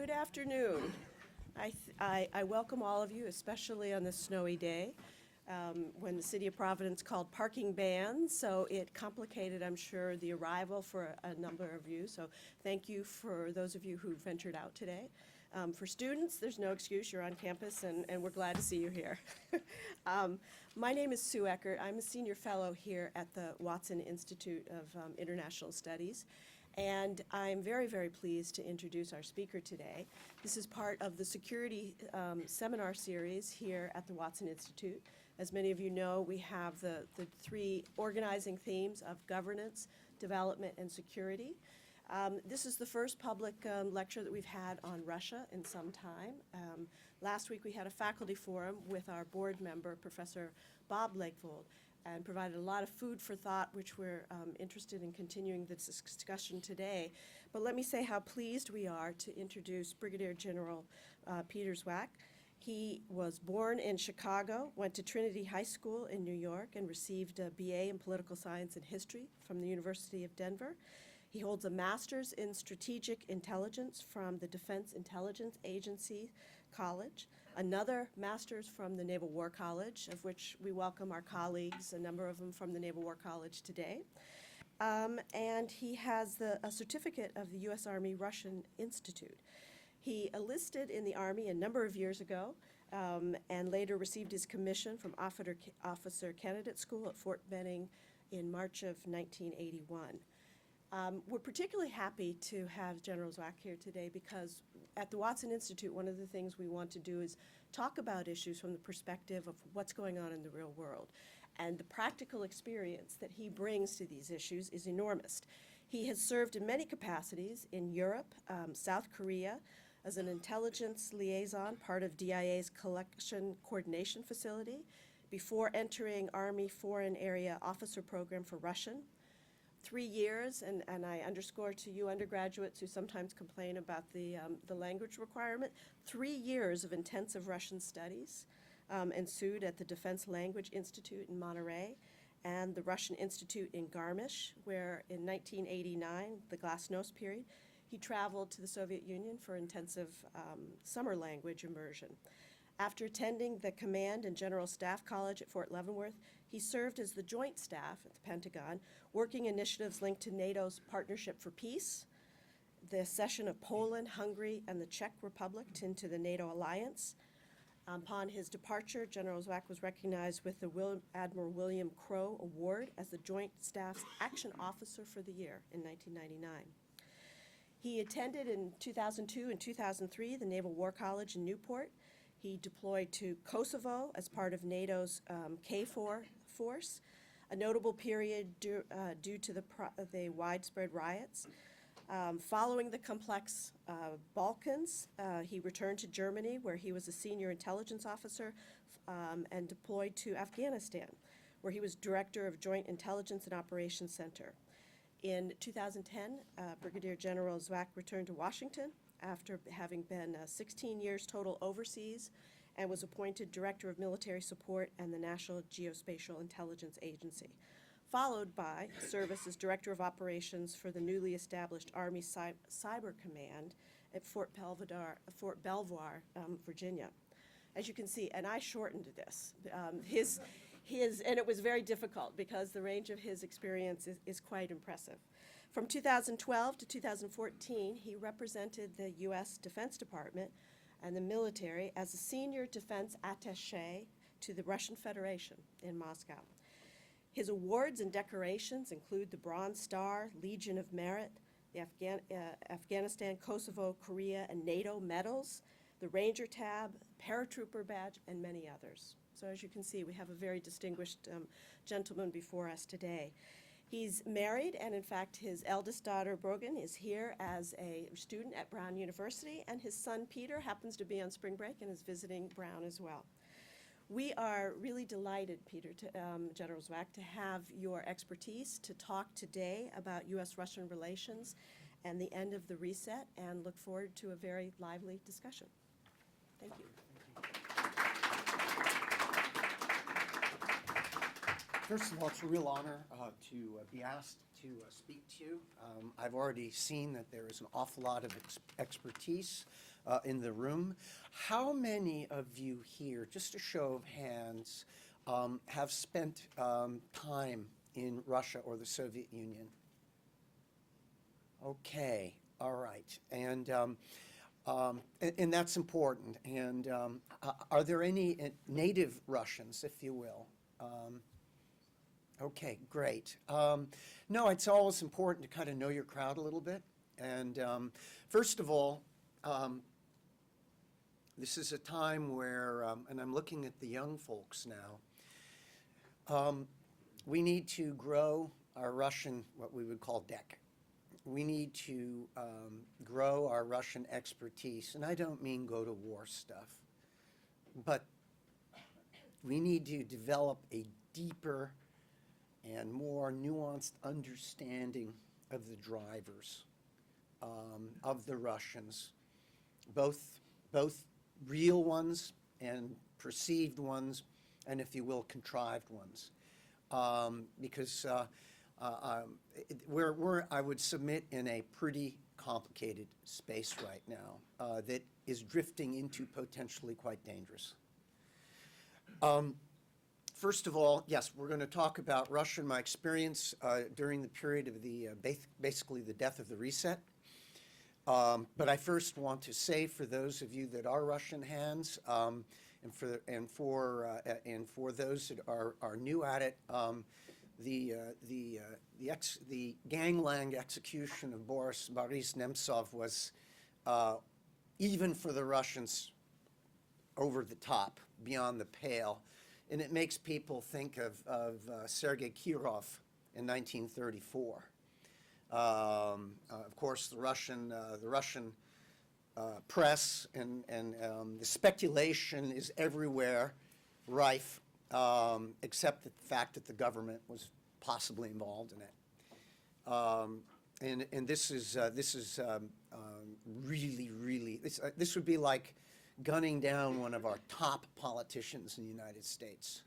Good afternoon. I welcome all of you, especially on this snowy day, when the City of Providence called parking bans, so it complicated, I'm sure, the arrival for a number of you. So thank you for those of you who ventured out today. For students, there's no excuse. You're on campus, and we're glad to see you here. My name is Sue Eckert. I'm a senior fellow here at the Watson Institute of International Studies. And I'm very, very pleased to introduce our speaker today. This is part of the security seminar series here at the Watson Institute. As many of you know, we have the three organizing themes of governance, development, and security. This is the first public lecture that we've had on Russia in some time. Last week we had a faculty forum with our board member, Professor Bob Lakevold, and provided a lot of food for thought, which we're interested in continuing this discussion today. But let me say how pleased we are to introduce Brigadier General Peter Zwack. He was born in Chicago, went to Trinity High School in New York, and received a BA in Political Science and History from the University of Denver. He holds a master's in Strategic Intelligence from the Defense Intelligence Agency College, another master's from the Naval War College, of which we welcome our colleagues, a number of them from the Naval War College today. And he has a certificate of the U.S. Army Russian Institute. He enlisted in the Army a number of years ago and later received his commission from Officer Candidate School at Fort Benning in March of 1981. We're particularly happy to have General Zwack here today because at the Watson Institute, one of the things we want to do is talk about issues from the perspective of what's going on in the real world. And the practical experience that he brings to these issues is enormous. He has served in many capacities in Europe, South Korea, as an intelligence liaison, part of DIA's Collection Coordination Facility, before entering Army Foreign Area Officer Program for Russian. 3 years, and I underscore to you undergraduates who sometimes complain about the language requirement, 3 years of intensive Russian studies ensued at the Defense Language Institute in Monterey and the Russian Institute in Garmisch, where in 1989, the Glasnost period, he traveled to the Soviet Union for intensive summer language immersion. After attending the Command and General Staff College at Fort Leavenworth, he served as the Joint Staff at the Pentagon, working initiatives linked to NATO's Partnership for Peace, the accession of Poland, Hungary, and the Czech Republic into the NATO alliance. Upon his departure, General Zwack was recognized with the Admiral William Crowe Award as the Joint Staff's Action Officer for the Year in 1999. He attended in 2002 and 2003 the Naval War College in Newport. He deployed to Kosovo as part of NATO's KFOR force, a notable period due to the widespread riots. Following the complex Balkans, he returned to Germany, where he was a senior intelligence officer, and deployed to Afghanistan, where he was director of Joint Intelligence and Operations Center. In 2010, Brigadier General Zwack returned to Washington after having been 16 years total overseas and was appointed Director of Military Support and the National Geospatial Intelligence Agency, followed by service as Director of Operations for the newly established Army Cyber Command at Fort Belvoir, Virginia. As you can see, and I shortened this, and it was very difficult because the range of his experience is quite impressive. From 2012 to 2014, he represented the U.S. Defense Department and the military as a senior defense attache to the Russian Federation in Moscow. His awards and decorations include the Bronze Star, Legion of Merit, the Afghanistan, Kosovo, Korea, and NATO medals, the Ranger Tab, Paratrooper Badge, and many others. So as you can see, we have a very distinguished gentleman before us today. He's married, and in fact, his eldest daughter, Brogan, is here as a student at Brown University, and his son, Peter, happens to be on spring break and is visiting Brown as well. We are really delighted, Peter, General Zwack, to have your expertise to talk today about U.S.-Russian relations and the end of the reset, and look forward to a very lively discussion. Thank you. First of all, it's a real honor to be asked to speak to you. I've already seen that there is an awful lot of expertise in the room. How many of you here, just a show of hands, have spent time in Russia or the Soviet Union? Okay, all right. And that's important. And are there any native Russians, if you will? Okay, great. No, it's always important to kind of know your crowd a little bit. And first of all, this is a time where, and I'm looking at the young folks now, we need to grow our Russian, what we would call deck. We need to grow our Russian expertise. And I don't mean go to war stuff, but we need to develop a deeper and more nuanced understanding of the drivers of the Russians, both real ones and perceived ones, and if you will, contrived ones. Because we're, I would submit, in a pretty complicated space right now that is drifting into potentially quite dangerous. First of all, yes, we're going to talk about Russia and my experience during the period of the basically the death of the reset. But I first want to say, for those of you that are Russian hands, and for those that are new at it, the gangland execution of Boris Nemtsov was even for the Russians over the top, beyond the pale. And it makes people think of Sergei Kirov in 1934. Of course, the Russian press and the speculation is everywhere, rife, except the fact that the government was possibly involved in it. And this is really, this would be like gunning down one of our top politicians in the United States.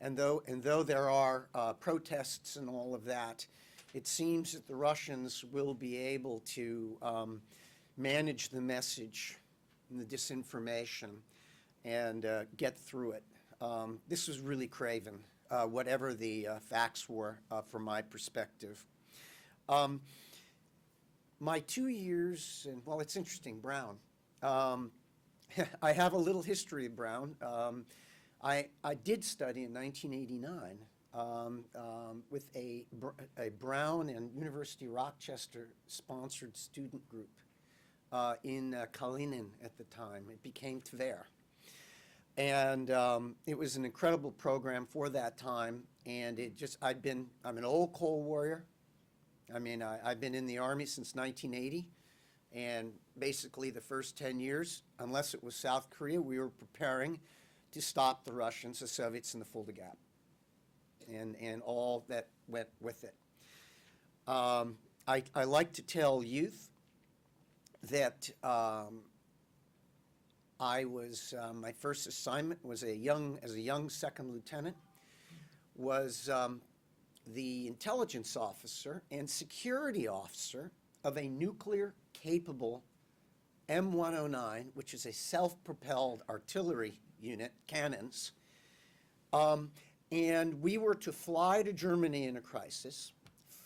And though there are protests and all of that, it seems that the Russians will be able to manage the message and the disinformation and get through it. This was really craven, whatever the facts were from my perspective. My 2 years, and well, it's interesting, Brown. I have a little history of Brown. I did study in 1989 with a Brown and University of Rochester sponsored student group in Kalinin at the time. It became Tver. And it was an incredible program for that time. And it just, I'm an old Cold Warrior. I mean, I've been in the Army since 1980. And basically the first 10 years, unless it was South Korea, we were preparing to stop the Russians, the Soviets, in the Fulda Gap, and all that went with it. I like to tell youth that I was, my first assignment was as a young second lieutenant, was the intelligence officer and security officer of a nuclear-capable M109, which is a self-propelled artillery unit, cannons. And we were to fly to Germany in a crisis,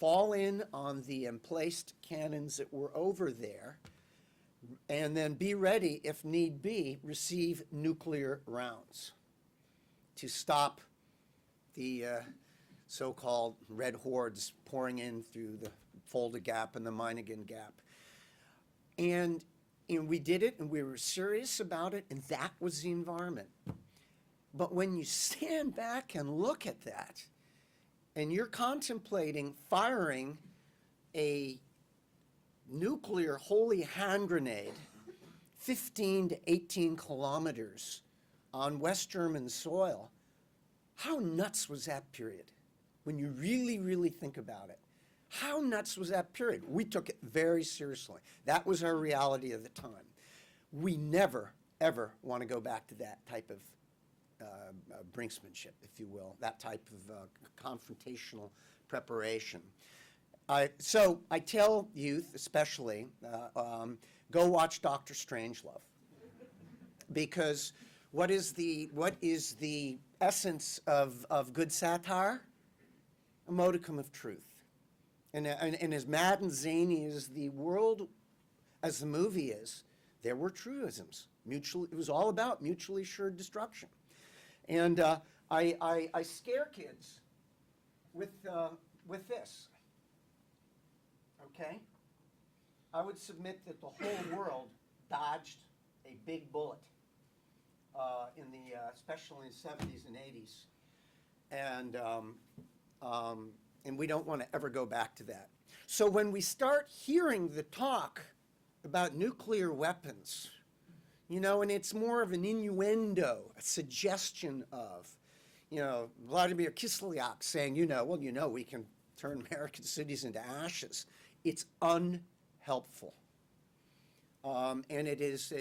fall in on the emplaced cannons that were over there, and then be ready, if need be, receive nuclear rounds to stop the so-called red hordes pouring in through the Fulda Gap and the Meiningen Gap. And we did it, and we were serious about it, and that was the environment. But when you stand back and look at that, and you're contemplating firing a nuclear holy hand grenade 15 to 18 kilometers on West German soil, how nuts was that period? When you really, really think about it. How nuts was that period? We took it very seriously. That was our reality of the time. We never, ever want to go back to that type of brinksmanship, if you will, that type of confrontational preparation. So I tell youth, especially, go watch Dr. Strangelove, because what is the essence of good satire? A modicum of truth. And as mad and zany as the world, as the movie is, there were truisms. It was all about mutually assured destruction. And I scare kids with this. Okay? I would submit that the whole world dodged a big bullet, especially in the 70s and 80s. And we don't want to ever go back to that. So when we start hearing the talk about nuclear weapons, and it's more of an innuendo, a suggestion of, Vladimir Kislyak saying, we can turn American cities into ashes. It's unhelpful. And it is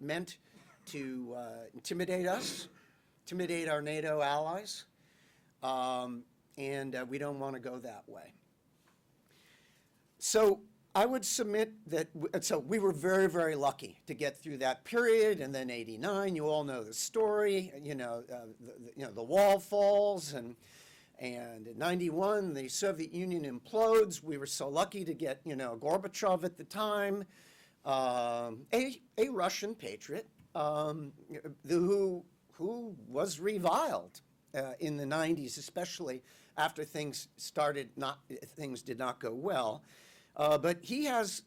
meant to intimidate us, intimidate our NATO allies, and we don't want to go that way. So I would submit that, so we were very, very lucky to get through that period, and then '89, you all know the story, the wall falls, and in '91, the Soviet Union implodes. We were so lucky to get, Gorbachev at the time, a Russian patriot, who was reviled in the '90s, especially after things did not go well. But he has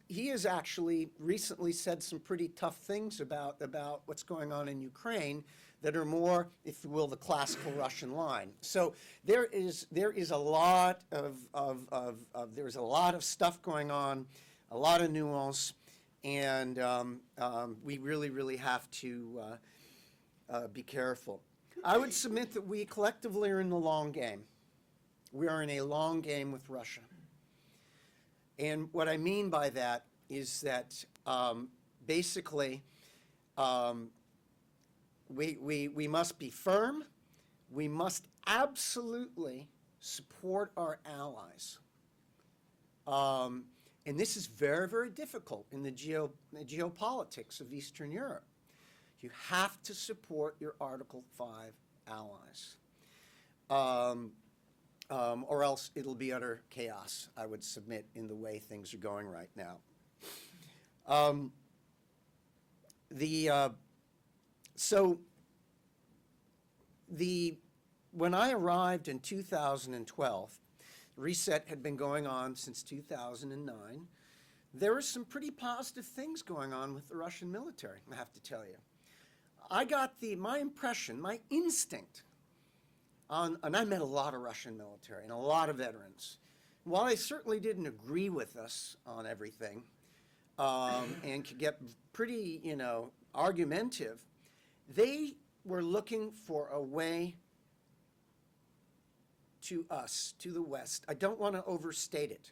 actually recently said some pretty tough things about what's going on in Ukraine that are more, if you will, the classical Russian line. So there is a lot there's a lot of stuff going on, a lot of nuance, and we really, really have to be careful. I would submit that we collectively are in the long game. We are in a long game with Russia. And what I mean by that is that basically we must be firm. We must absolutely support our allies. And this is very, very difficult in the geopolitics of Eastern Europe. You have to support your Article 5 allies. Or else it'll be utter chaos, I would submit, in the way things are going right now. When I arrived in 2012, reset had been going on since 2009. There were some pretty positive things going on with the Russian military, I have to tell you. I got my impression, my instinct, and I met a lot of Russian military and a lot of veterans. While they certainly didn't agree with us on everything and could get pretty, argumentative, they were looking for a way to us, to the West. I don't want to overstate it,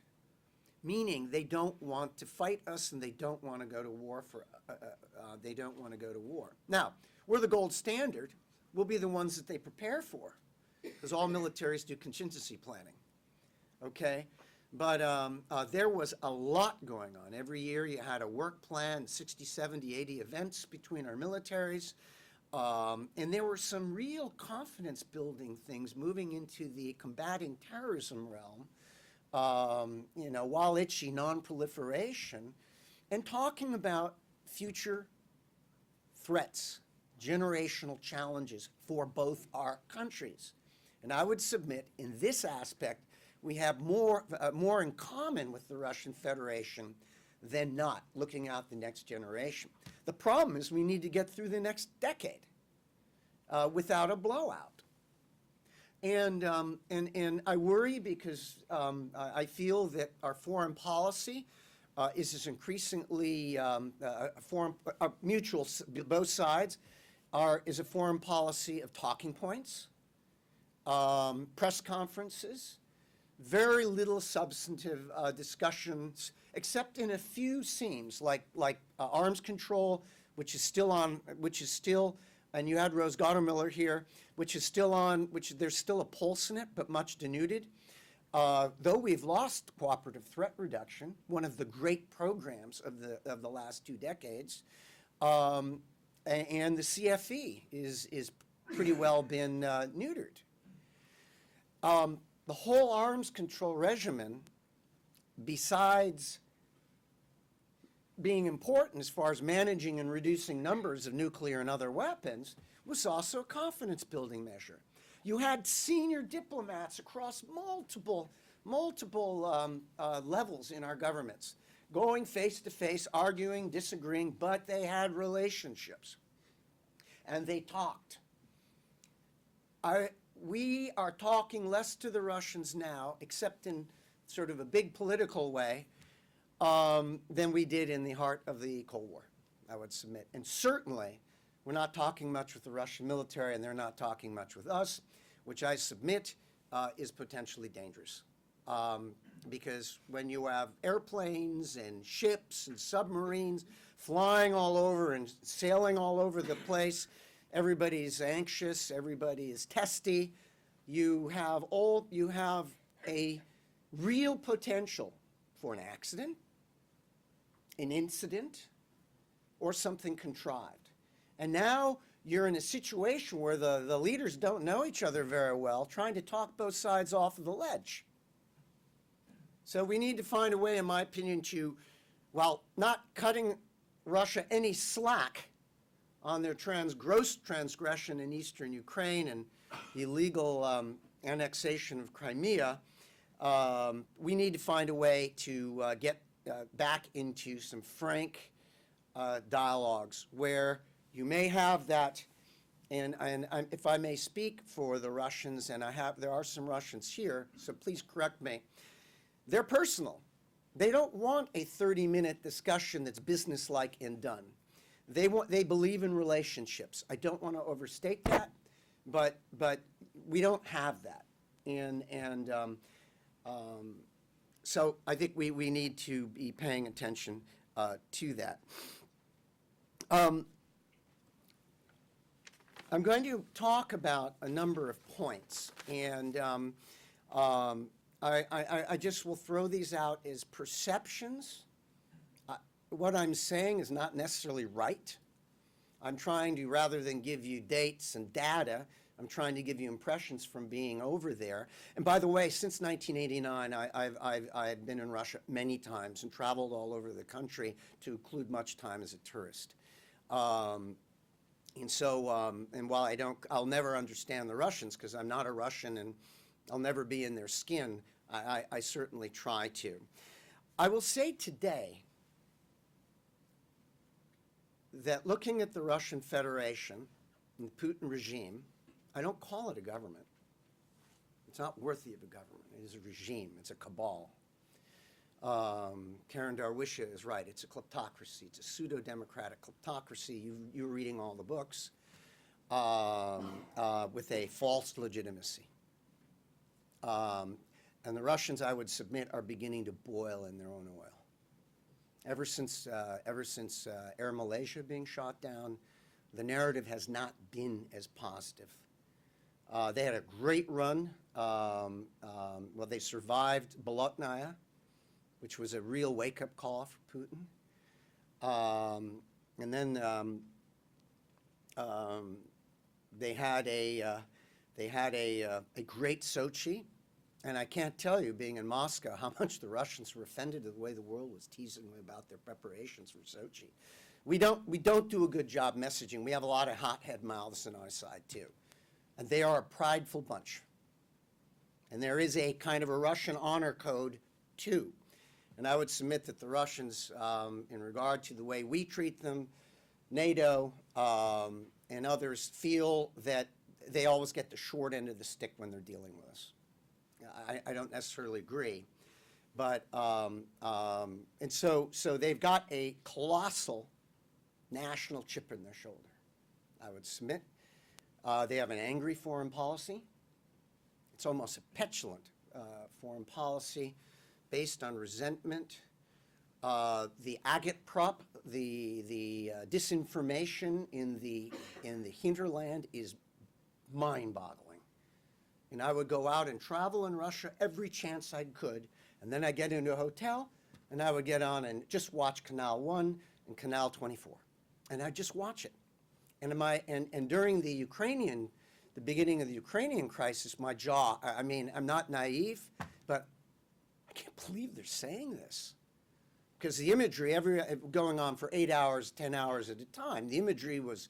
meaning they don't want to fight us and they don't want to go to war they don't want to go to war. Now, we're the gold standard. We'll be the ones that they prepare for, because all militaries do contingency planning, okay? But there was a lot going on. Every year you had a work plan, 60, 70, 80 events between our militaries. And there were some real confidence-building things moving into the combating terrorism realm, while itchy non-proliferation, and talking about future threats, generational challenges for both our countries. And I would submit, in this aspect, we have more in common with the Russian Federation than not, looking out the next generation. The problem is we need to get through the next decade without a blowout. And I worry because I feel that our foreign policy is increasingly mutual, both sides, is a foreign policy of talking points, press conferences, very little substantive discussions, except in a few themes like arms control, which is still, and you had Rose Gottemiller here, which is still on, which there's still a pulse in it, but much denuded. Though we've lost cooperative threat reduction, one of the great programs of the last 2 decades, and the CFE is pretty well been neutered. The whole arms control regimen, besides being important as far as managing and reducing numbers of nuclear and other weapons, was also a confidence building measure. You had senior diplomats across multiple levels in our governments going face to face, arguing, disagreeing, but they had relationships and they talked. We are talking less to the Russians now, except in sort of a big political way, than we did in the heart of the Cold War, I would submit. And certainly, we're not talking much with the Russian military, and they're not talking much with us, which I submit is potentially dangerous. Because when you have airplanes and ships and submarines flying all over and sailing all over the place, everybody's anxious, everybody is testy. You have a real potential for an accident, an incident, or something contrived. And now you're in a situation where the leaders don't know each other very well, trying to talk both sides off of the ledge. So we need to find a way, in my opinion, to, while not cutting Russia any slack on their gross transgression in Eastern Ukraine and illegal annexation of Crimea, we need to find a way to get back into some frank dialogues where you may have that, and if I may speak for the Russians, and there are some Russians here, so please correct me, they're personal. They don't want a 30-minute discussion that's businesslike and done. They believe in relationships. I don't want to overstate that, but we don't have that, and so I think we need to be paying attention to that. I'm going to talk about a number of points, and I just will throw these out as perceptions. What I'm saying is not necessarily right. I'm trying to, rather than give you dates and data, I'm trying to give you impressions from being over there. And by the way, since 1989, I've been in Russia many times and traveled all over the country, to include much time as a tourist. And so, and while I'll never understand the Russians because I'm not a Russian and I'll never be in their skin, I certainly try to. I will say today that looking at the Russian Federation and the Putin regime, I don't call it a government. It's not worthy of a government. It is a regime. It's a cabal. Karen Darwisha is right. It's a kleptocracy. It's a pseudo-democratic kleptocracy. You're reading all the books with a false legitimacy. And the Russians, I would submit, are beginning to boil in their own oil. Ever since Air Malaysia being shot down, the narrative has not been as positive. They had a great run. Well, they survived Bolotnaya, which was a real wake-up call for Putin. And then they had a great Sochi. And I can't tell you, being in Moscow, how much the Russians were offended at the way the world was teasing them about their preparations for Sochi. We don't do a good job messaging. We have a lot of hothead mouths on our side, too. And they are a prideful bunch. And there is a kind of a Russian honor code, too. And I would submit that the Russians, in regard to the way we treat them, NATO and others, feel that they always get the short end of the stick when they're dealing with us. I don't necessarily agree, but and so they've got a colossal national chip in their shoulder, I would submit. They have an angry foreign policy. It's almost a petulant foreign policy based on resentment. The agitprop, the disinformation in the hinterland is mind-boggling. And I would go out and travel in Russia every chance I could. And then I'd get into a hotel, and I would get on and just watch Canal 1 and Canal 24. And I'd just watch it. And during the beginning of the Ukrainian crisis, my jaw, I mean, I'm not naive, but I can't believe they're saying this. Because the imagery, going on for 8 hours, 10 hours at a time, the imagery was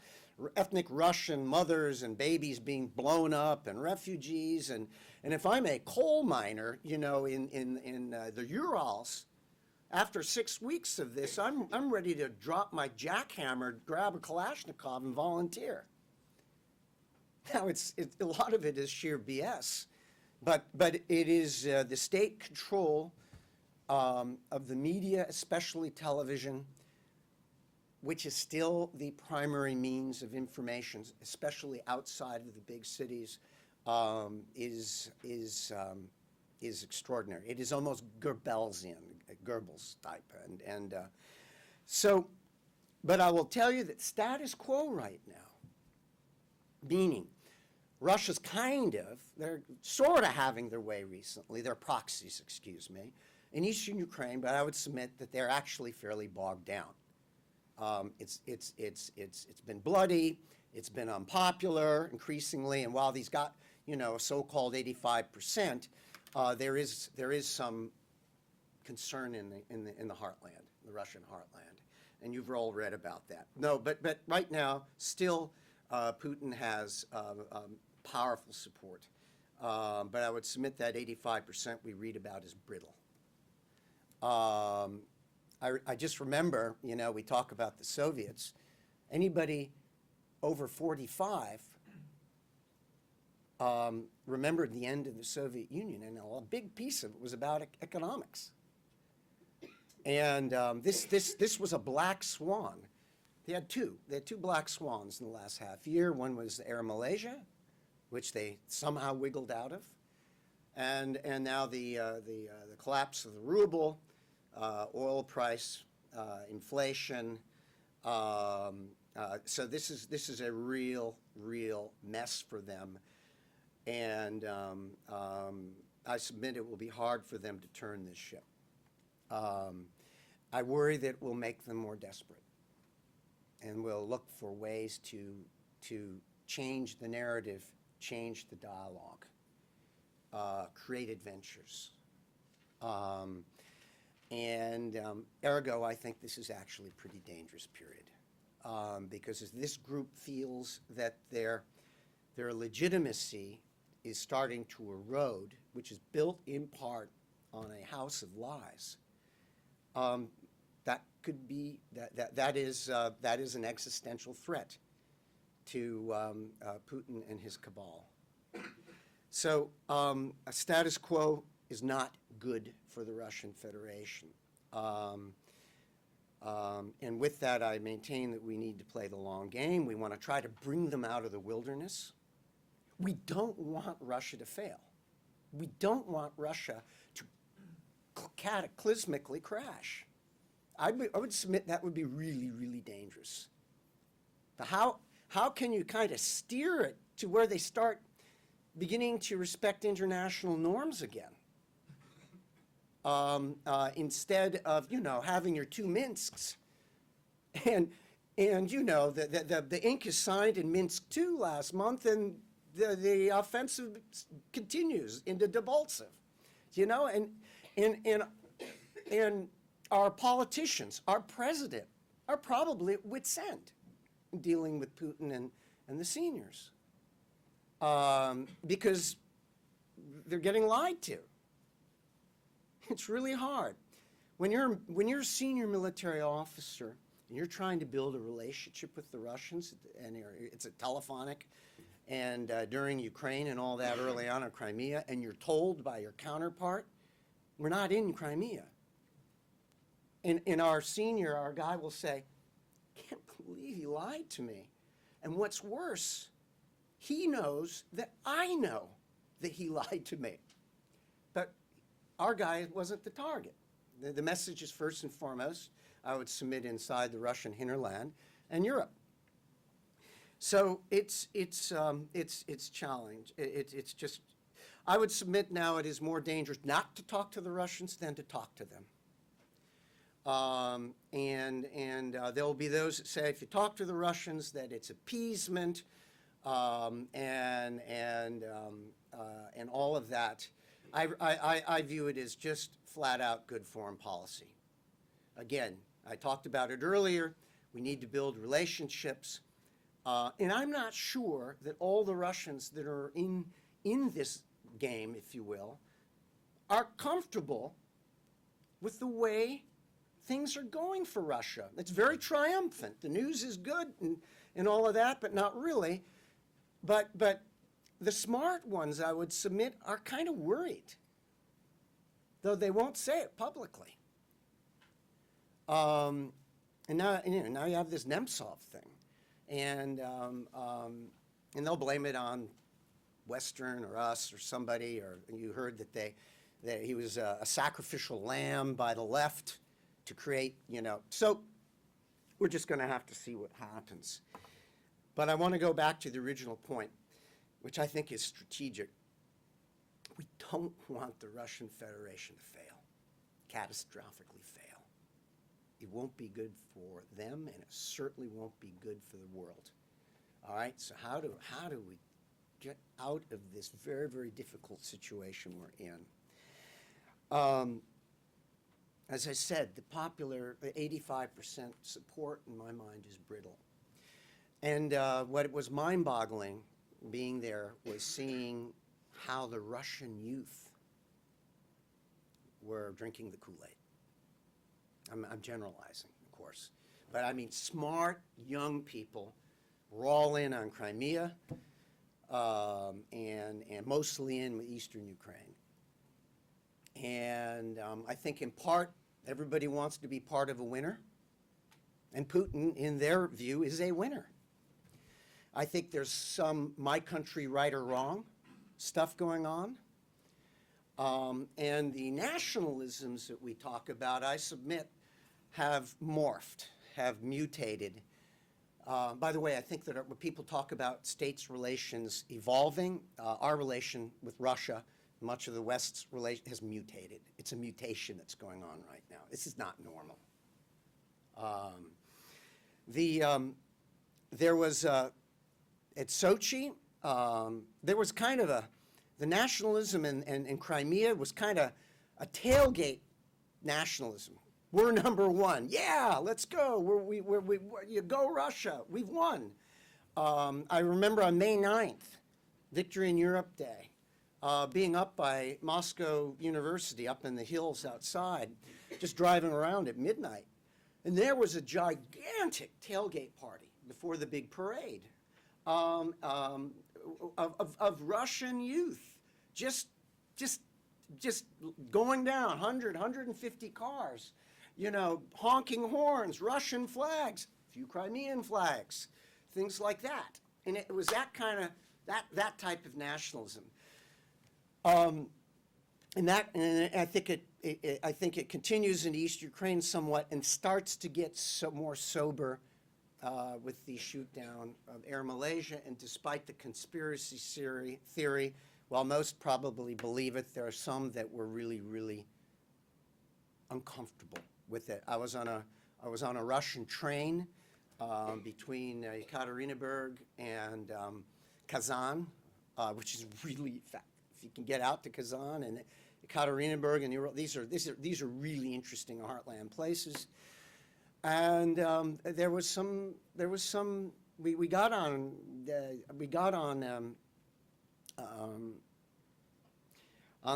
ethnic Russian mothers and babies being blown up and refugees. And if I'm a coal miner, you know, in the Urals, after 6 weeks of this, I'm ready to drop my jackhammer, grab a Kalashnikov, and volunteer. Now, a lot of it is sheer BS, but it is the state control of the media, especially television, which is still the primary means of information, especially outside of the big cities, is extraordinary. It is almost Goebbelsian, Goebbels type, but I will tell you that status quo right now, meaning Russia's they're sort of having their way recently, their proxies, excuse me, in Eastern Ukraine, but I would submit that they're actually fairly bogged down. It's been bloody, it's been unpopular increasingly, and while these got, you know, so-called 85%, there is some concern in the heartland, the Russian heartland, and you've all read about that. No, but right now, still, Putin has powerful support, but I would submit that 85% we read about is brittle. I just remember, you know, we talk about the Soviets. Anybody over 45 remembered the end of the Soviet Union, and a big piece of it was about economics. And this was a black swan. They had two black swans in the last half year. One was Air Malaysia, which they somehow wiggled out of, and now the collapse of the ruble, oil price, inflation. So this is a real mess for them, and I submit it will be hard for them to turn this ship. I worry that it will make them more desperate, and we'll look for ways to change the narrative, change the dialogue, create adventures. Ergo, I think this is actually a pretty dangerous period, because as this group feels that their legitimacy is starting to erode, which is built in part on a house of lies, that is an existential threat to Putin and his cabal. So a status quo is not good for the Russian Federation. And with that, I maintain that we need to play the long game. We want to try to bring them out of the wilderness. We don't want Russia to fail. We don't want Russia to cataclysmically crash. I would submit that would be really dangerous. But how can you kind of steer it to where they start beginning to respect international norms again? Instead of, you know, having your two Minsks, and you know, the ink is signed in Minsk II last month, and the offensive continues into Debaltseve, you know, and our politicians, our president, are probably at wit's end in dealing with Putin and the seniors, because they're getting lied to. It's really hard. When you're a senior military officer and you're trying to build a relationship with the Russians, and it's a telephonic, and during Ukraine and all that early on in Crimea, and you're told by your counterpart, we're not in Crimea. And our guy will say, can't believe he lied to me. And what's worse, he knows that I know that he lied to me. But our guy wasn't the target. The message is first and foremost, I would submit, inside the Russian hinterland and Europe. So it's challenge. It's just, I would submit now it is more dangerous not to talk to the Russians than to talk to them. There will be those that say if you talk to the Russians that it's appeasement and all of that. I view it as just flat out good foreign policy. Again, I talked about it earlier. We need to build relationships. And I'm not sure that all the Russians that are in this game, if you will, are comfortable with the way things are going for Russia. It's very triumphant. The news is good and all of that, but not really. But the smart ones, I would submit, are kind of worried, though they won't say it publicly. And now you have this Nemtsov thing, and they'll blame it on Western or us or somebody, or you heard that he was a sacrificial lamb by the left to create, So we're just going to have to see what happens. But I want to go back to the original point, which I think is strategic. We don't want the Russian Federation to fail, catastrophically fail. It won't be good for them, and it certainly won't be good for the world. All right, so how do we get out of this very, very difficult situation we're in? As I said, the 85% support in my mind is brittle. And what was mind-boggling being there was seeing how the Russian youth were drinking the Kool-Aid. I'm generalizing, of course. But I mean, smart, young people were all in on Crimea and mostly in Eastern Ukraine. And I think in part, everybody wants to be part of a winner. And Putin, in their view, is a winner. I think there's some my country right or wrong stuff going on. And the nationalisms that we talk about, I submit, have morphed, have mutated. By the way, I think that when people talk about states' relations evolving, our relation with Russia, much of the West's relation has mutated. It's a mutation that's going on right now. This is not normal. There was, at Sochi, there was kind of the nationalism in Crimea was kind of a tailgate nationalism. We're number one. Yeah, let's go. You go Russia. We've won. I remember on May 9th, Victory in Europe Day, being up by Moscow University, up in the hills outside, just driving around at midnight. And there was a gigantic tailgate party before the big parade of Russian youth, just going down, 100, 150 cars, honking horns, Russian flags, a few Crimean flags, things like that. And it was that kind of, that type of nationalism. And I think it continues in East Ukraine somewhat and starts to get more sober with the shoot down of Air Malaysia. And despite the conspiracy theory, while most probably believe it, there are some that were really, really uncomfortable with it. I was on a Russian train between Yekaterinburg and Kazan, which is really fast. If you can get out to Kazan and Yekaterinburg, and these are really interesting heartland places. And there was some. We got on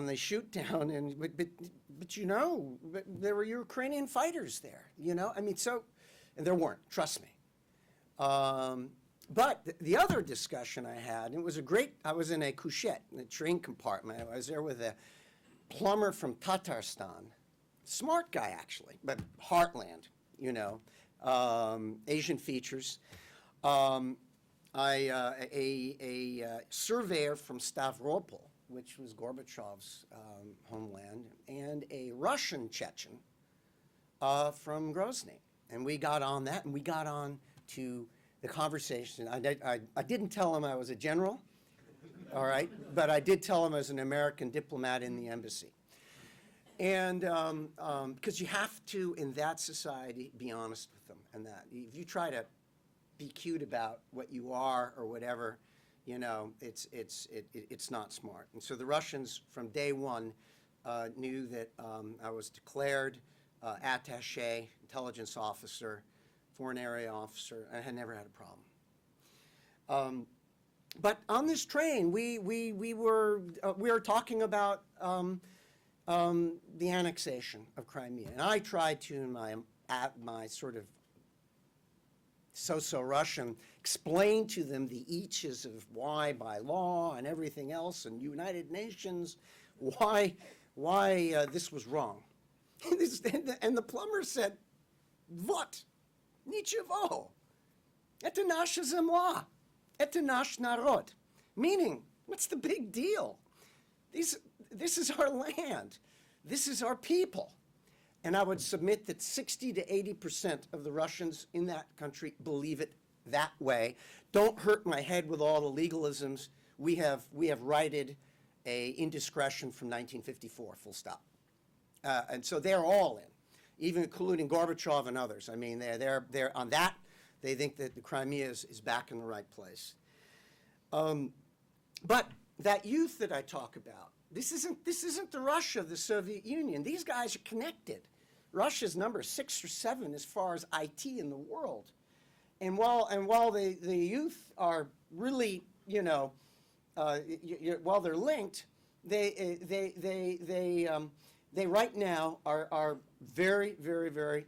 the shoot down, and but there were Ukrainian fighters there. I mean, and there weren't. Trust me. But the other discussion I had, and it was I was in a couchette, in a train compartment. I was there with a plumber from Tatarstan, smart guy actually, but heartland, Asian features. A surveyor from Stavropol, which was Gorbachev's homeland, and a Russian Chechen from Grozny. And we got on that, and we got on to the conversation. I didn't tell him I was a general. all right? But I did tell him as an American diplomat in the embassy. And because you have to, in that society, be honest with them. And that if you try to be cute about what you are or whatever, you know, it's not smart. And so the Russians, from day one, knew that I was declared Attache, intelligence officer, foreign area officer. I had never had a problem. But on this train, we were talking about the annexation of Crimea, and I tried to, in my sort of so-so Russian, explain to them the eaches of why by law and everything else, and United Nations, why this was wrong. And the plumber said, "What? Nichevo. Это наша земля. Это наш народ." Meaning, what's the big deal? This is our land. This is our people. And I would submit that 60 to 80% of the Russians in that country believe it that way. Don't hurt my head with all the legalisms. We have righted a indiscretion from 1954, full stop. And so they're all in, even including Gorbachev and others. I mean, they're on that. They think that the Crimea is back in the right place. But that youth that I talk about, this isn't the Russia of the Soviet Union. These guys are connected. Russia's number 6 or 7 as far as IT in the world. And while the youth are really, you know, while they're linked, they right now are very, very, very,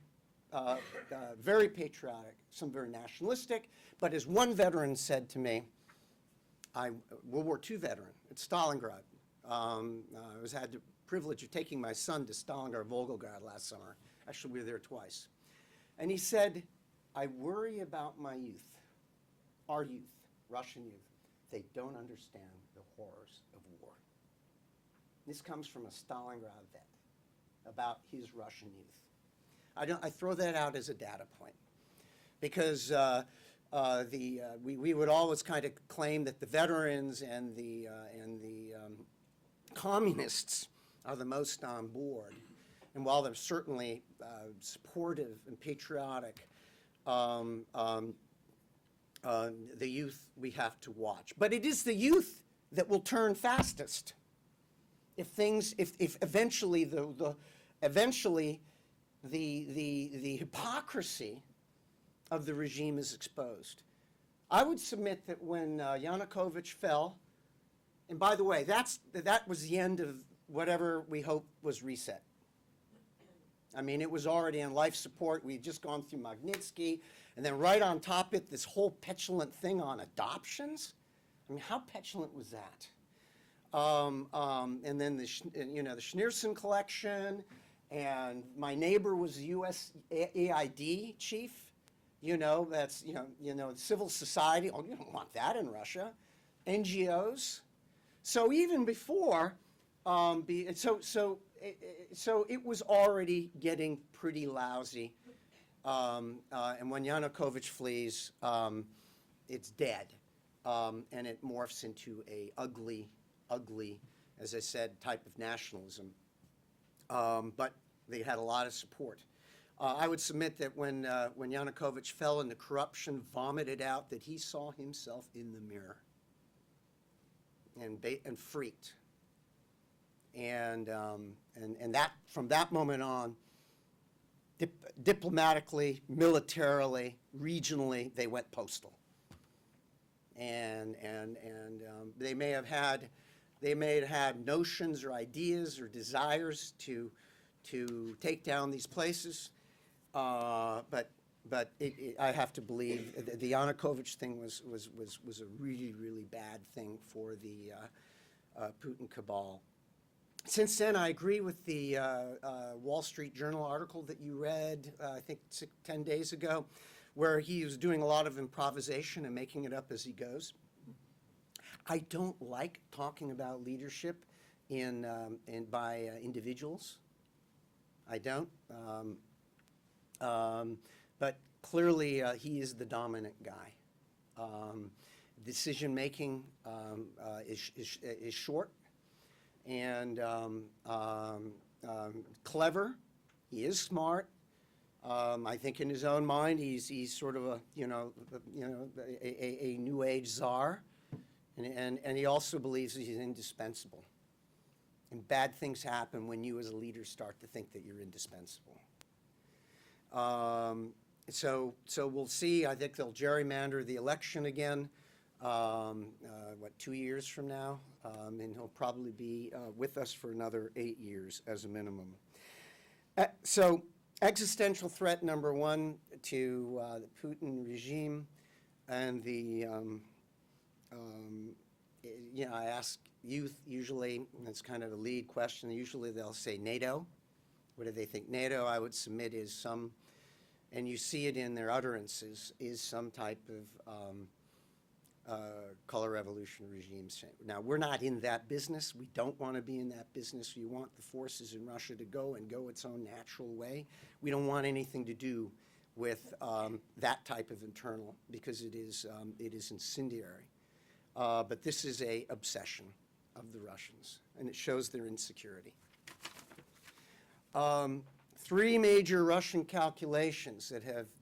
very patriotic. Some very nationalistic. But as one veteran said to me, World War II veteran at Stalingrad. I had the privilege of taking my son to Stalingrad, Volgograd last summer. Actually, we were there twice. And he said, "I worry about my youth, our youth, Russian youth. They don't understand the horrors of war." This comes from a Stalingrad vet about his Russian youth. I throw that out as a data point because we would always kind of claim that the veterans and the communists are the most on board. And while they're certainly supportive and patriotic, the youth we have to watch. But it is the youth that will turn fastest if eventually the hypocrisy of the regime is exposed. I would submit that when Yanukovych fell, and by the way, that was the end of whatever we hope was reset. I mean, it was already on life support. We had just gone through Magnitsky, and then right on top of it, this whole petulant thing on adoptions. I mean, how petulant was that? And then the Schneerson collection, and my neighbor was the USAID chief. You know, that's civil society. Oh, you don't want that in Russia. NGOs. So even before, so it was already getting pretty lousy. And when Yanukovych flees, it's dead, and it morphs into a ugly, as I said, type of nationalism. But they had a lot of support. I would submit that when Yanukovych fell and the corruption vomited out, that he saw himself in the mirror and freaked. And that from that moment on, diplomatically, militarily, regionally, they went postal. And they may have had notions or ideas or desires to take down these places. But I have to believe the Yanukovych thing was a really, really bad thing for the Putin cabal. Since then, I agree with the Wall Street Journal article that you read, I think 10 days ago, where he was doing a lot of improvisation and making it up as he goes. I don't like talking about leadership by individuals. I don't. But clearly, he is the dominant guy. decision-making is short and clever. He is smart. I think in his own mind, he's sort of a new age czar, and he also believes he's indispensable. And bad things happen when you as a leader start to think that you're indispensable. So we'll see. I think they'll gerrymander the election again. 2 years from now, and he'll probably be with us for another 8 years as a minimum. So existential threat number one to the Putin regime, and I ask youth usually, and it's kind of a lead question, usually they'll say NATO. What do they think? NATO, I would submit, is some, and you see it in their utterances, is some type of color revolution regime. Now, we're not in that business. We don't want to be in that business. We want the forces in Russia to go its own natural way. We don't want anything to do with that type of internal, because it is incendiary. But this is an obsession of the Russians, and it shows their insecurity. 3 major Russian calculations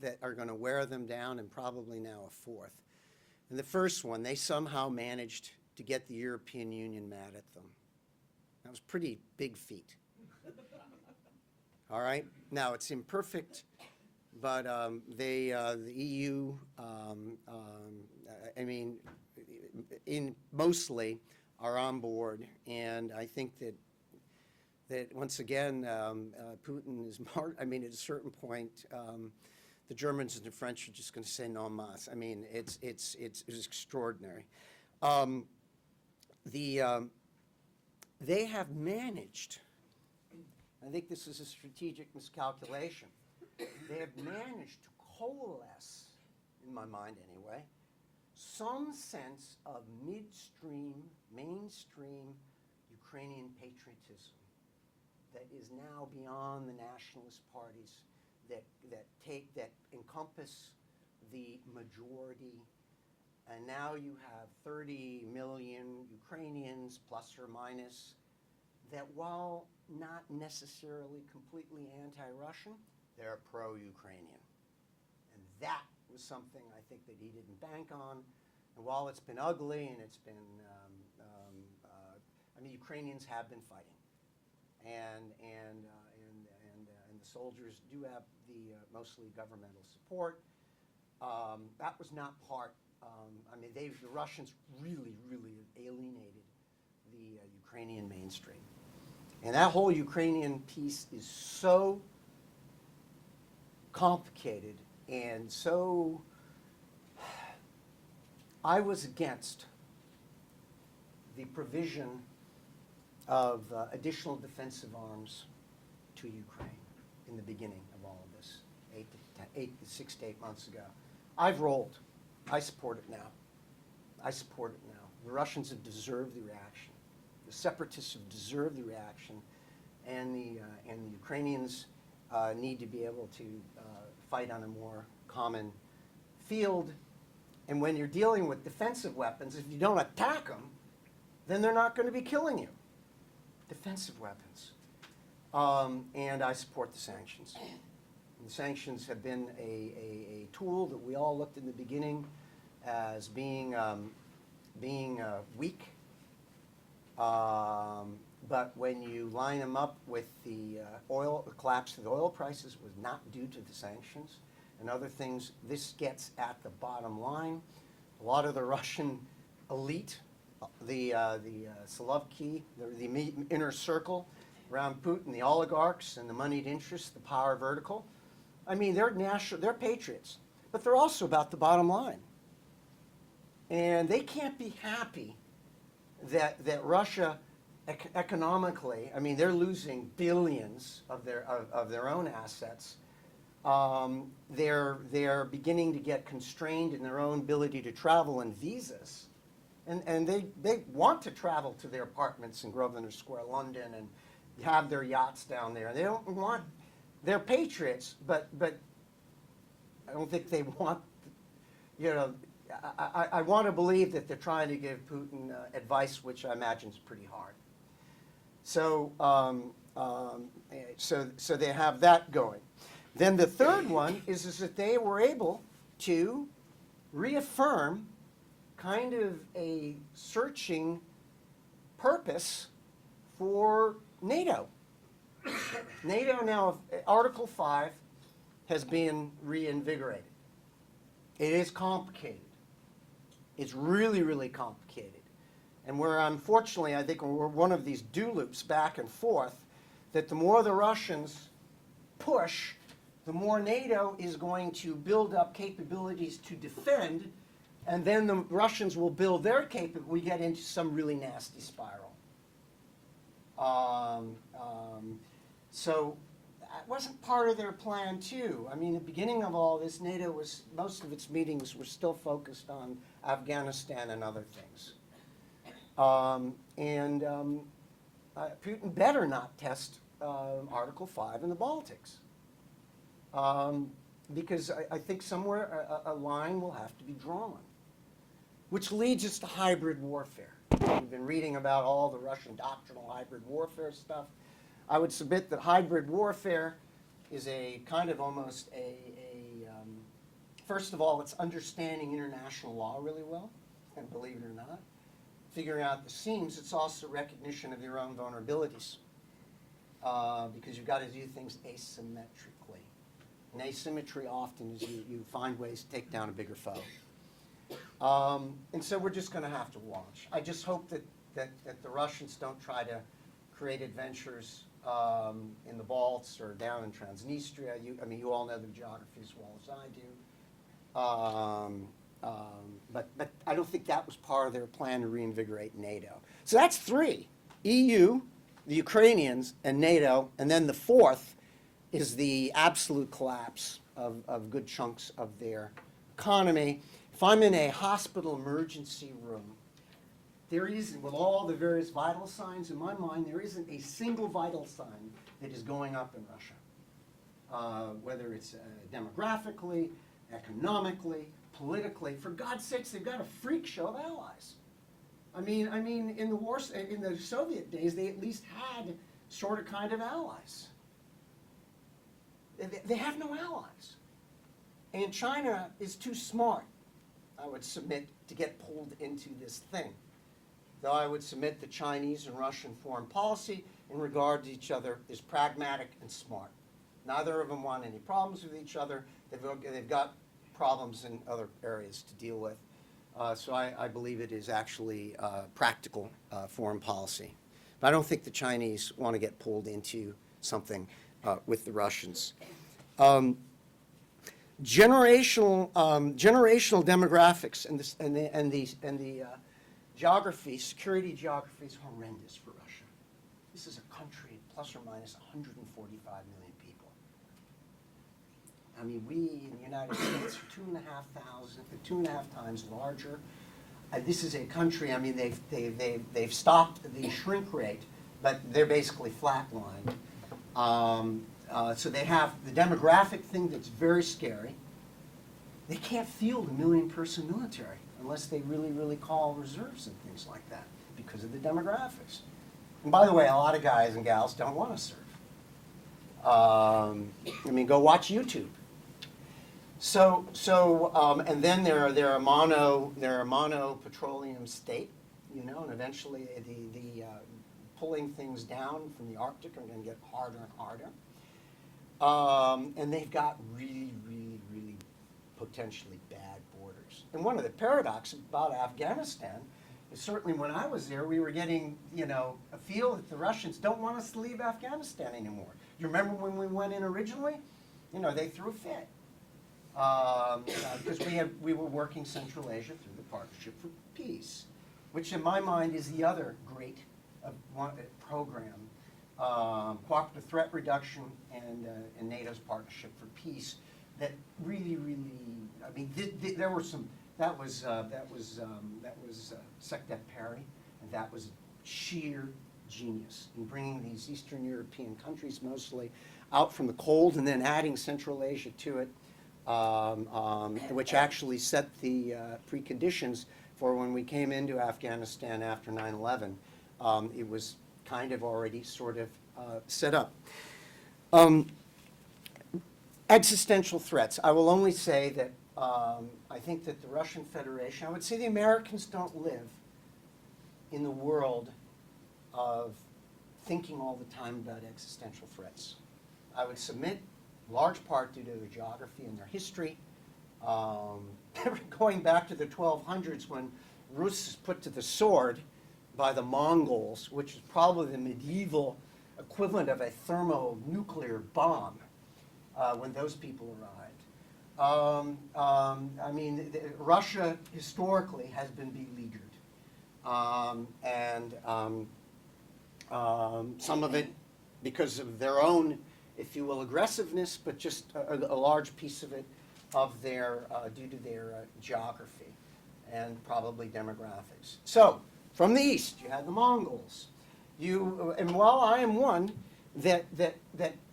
that are going to wear them down, and probably now a 4th. And the first one, they somehow managed to get the European Union mad at them. That was a pretty big feat. All right? Now, it's imperfect, but the EU, mostly are on board. And I think that once again, Putin is more, at a certain point, the Germans and the French are just going to say no mas. It's extraordinary. They have managed, I think this is a strategic miscalculation, they have managed to coalesce, in my mind anyway, some sense of mainstream Ukrainian patriotism that is now beyond the nationalist parties that encompass the majority, and now you have 30 million Ukrainians, plus or minus, that while not necessarily completely anti-Russian, they're pro-Ukrainian. And that was something I think that he didn't bank on. And while it's been ugly and it's been, Ukrainians have been fighting, and the soldiers do have the mostly governmental support. That was not part. The Russians really alienated the Ukrainian mainstream, and that whole Ukrainian piece is so complicated and so. I was against the provision of additional defensive arms to Ukraine in the beginning of all of this, 6 to 8 months ago. I've rolled. I support it now. The Russians have deserved the reaction. The separatists have deserved the reaction, and the Ukrainians need to be able to fight on a more common field. And when you're dealing with defensive weapons, if you don't attack them, then they're not going to be killing you. Defensive weapons. And I support the sanctions. The sanctions have been a tool that we all looked in the beginning as being weak. But when you line them up with the collapse of the oil prices was not due to the sanctions and other things. This gets at the bottom line. A lot of the Russian elite, the Solovki, the inner circle around Putin, the oligarchs and the moneyed interests, the power vertical. They're patriots, but they're also about the bottom line. And they can't be happy that Russia economically, they're losing billions of their own assets. They're beginning to get constrained in their own ability to travel and visas. And they want to travel to their apartments in Grosvenor Square, London, and have their yachts down there. They don't want, they're patriots, but I don't think they want, I want to believe that they're trying to give Putin advice, which I imagine is pretty hard. So, so they have that going. Then the third one is that they were able to reaffirm kind of a searching purpose for NATO. NATO now, Article 5 has been reinvigorated. It is complicated. It's really, really complicated. And we're unfortunately, I think we're one of these do loops back and forth, that the more the Russians push, the more NATO is going to build up capabilities to defend, and then the Russians will build their capabilities. We get into some really nasty spiral. So that wasn't part of their plan, too. I mean, at the beginning of all this, NATO was, most of its meetings were still focused on Afghanistan and other things. Putin better not test Article 5 in the Baltics. Because I think somewhere a line will have to be drawn, which leads us to hybrid warfare. We've been reading about all the Russian doctrinal hybrid warfare stuff. I would submit that hybrid warfare is a kind of almost first of all, it's understanding international law really well, and believe it or not, figuring out the seams. It's also recognition of your own vulnerabilities, because you've got to do things asymmetrically. And asymmetry often is you find ways to take down a bigger foe. And so we're just going to have to watch. I just hope that the Russians don't try to create adventures in the Balts or down in Transnistria. You all know the geography as well as I do. But I don't think that was part of their plan to reinvigorate NATO. So that's three: EU, the Ukrainians, and NATO. And then the fourth is the absolute collapse of good chunks of their economy. If I'm in a hospital emergency room, there isn't, with all the various vital signs in my mind, there isn't a single vital sign that is going up in Russia, whether it's demographically, economically, politically. For God's sakes, they've got a freak show of allies. I mean, in the Soviet days, they at least had sort of kind of allies. They have no allies. And China is too smart, I would submit, to get pulled into this thing. Though I would submit the Chinese and Russian foreign policy in regard to each other is pragmatic and smart. Neither of them want any problems with each other. They've got problems in other areas to deal with. So I believe it is actually practical foreign policy. But I don't think the Chinese want to get pulled into something with the Russians. Generational demographics and the geography, security geography is horrendous for Russia. This is a country plus or minus 145 million people. I mean, we in the United States are 2.5 times larger. This is a country. I mean, they've stopped the shrink rate, but they're basically flatlined. So they have the demographic thing that's very scary. They can't field a 1 million-person military unless they really, really call reserves and things like that because of the demographics. And by the way, a lot of guys and gals don't want to serve. Go watch YouTube. And then they're a mono petroleum state, and eventually the pulling things down from the Arctic are going to get harder and harder. And they've got really, really, really potentially bad borders. And one of the paradoxes about Afghanistan is certainly when I was there, we were getting, a feel that the Russians don't want us to leave Afghanistan anymore. You remember when we went in originally? They threw a fit. Because we were working Central Asia through the Partnership for Peace, which in my mind is the other great program, cooperative threat reduction and NATO's Partnership for Peace, that really, really, there were some. That was Secretary Perry, and that was sheer genius in bringing these Eastern European countries mostly out from the cold and then adding Central Asia to it. which actually set the preconditions for when we came into Afghanistan after 9/11. It was kind of already sort of set up. Existential threats. I will only say that I think that the Russian Federation, I would say the Americans don't live in the world of thinking all the time about existential threats. I would submit, large part due to their geography and their history. Going back to the 1200s when Rus is put to the sword by the Mongols, which is probably the medieval equivalent of a thermonuclear bomb when those people arrived. I mean, Russia historically has been beleaguered. Some of it because of their own, if you will, aggressiveness, but just a large piece of it due to their geography and probably demographics. So, from the east, you had the Mongols. And while I am one that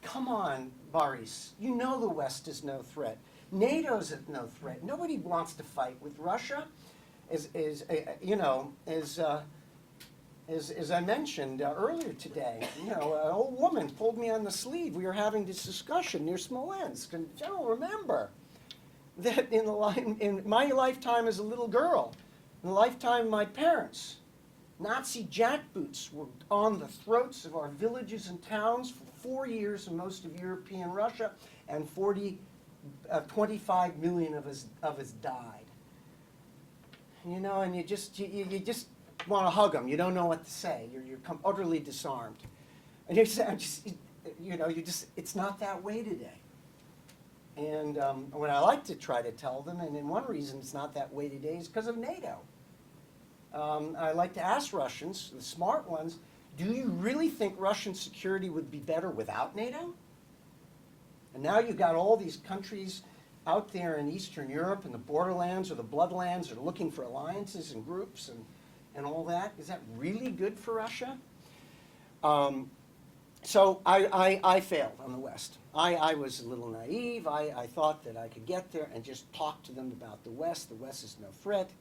come on, Boris, you know the West is no threat. NATO's no threat. Nobody wants to fight with Russia. As I mentioned earlier today, an old woman pulled me on the sleeve. We were having this discussion near Smolensk, and I don't remember that in my lifetime as a little girl, in the lifetime of my parents, Nazi jackboots were on the throats of our villages and towns for 4 years in most of European Russia, and 25 million of us died. And you just want to hug them. You don't know what to say. You're utterly disarmed. And it's not that way today. And what I like to try to tell them, and then one reason it's not that way today is because of NATO. I like to ask Russians, the smart ones, do you really think Russian security would be better without NATO? And now you've got all these countries out there in Eastern Europe and the borderlands or the bloodlands are looking for alliances and groups and all that. Is that really good for Russia? So I failed on the West. I was a little naive. I thought that I could get there and just talk to them about the West. The West is no threat.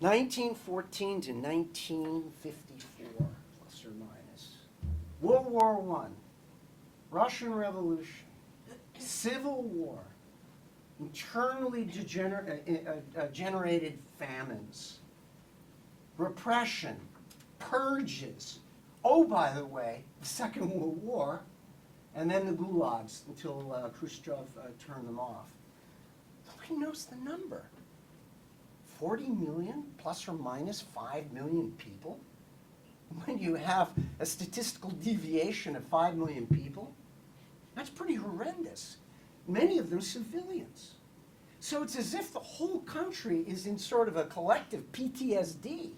1914 to 1954, plus or minus. World War I, Russian Revolution, Civil War, internally generated famines, repression, purges. Oh, by the way, the Second World War, and then the gulags until Khrushchev turned them off. Nobody knows the number. 40 million plus or minus 5 million people? When you have a statistical deviation of 5 million people, that's pretty horrendous. Many of them civilians. So it's as if the whole country is in sort of a collective PTSD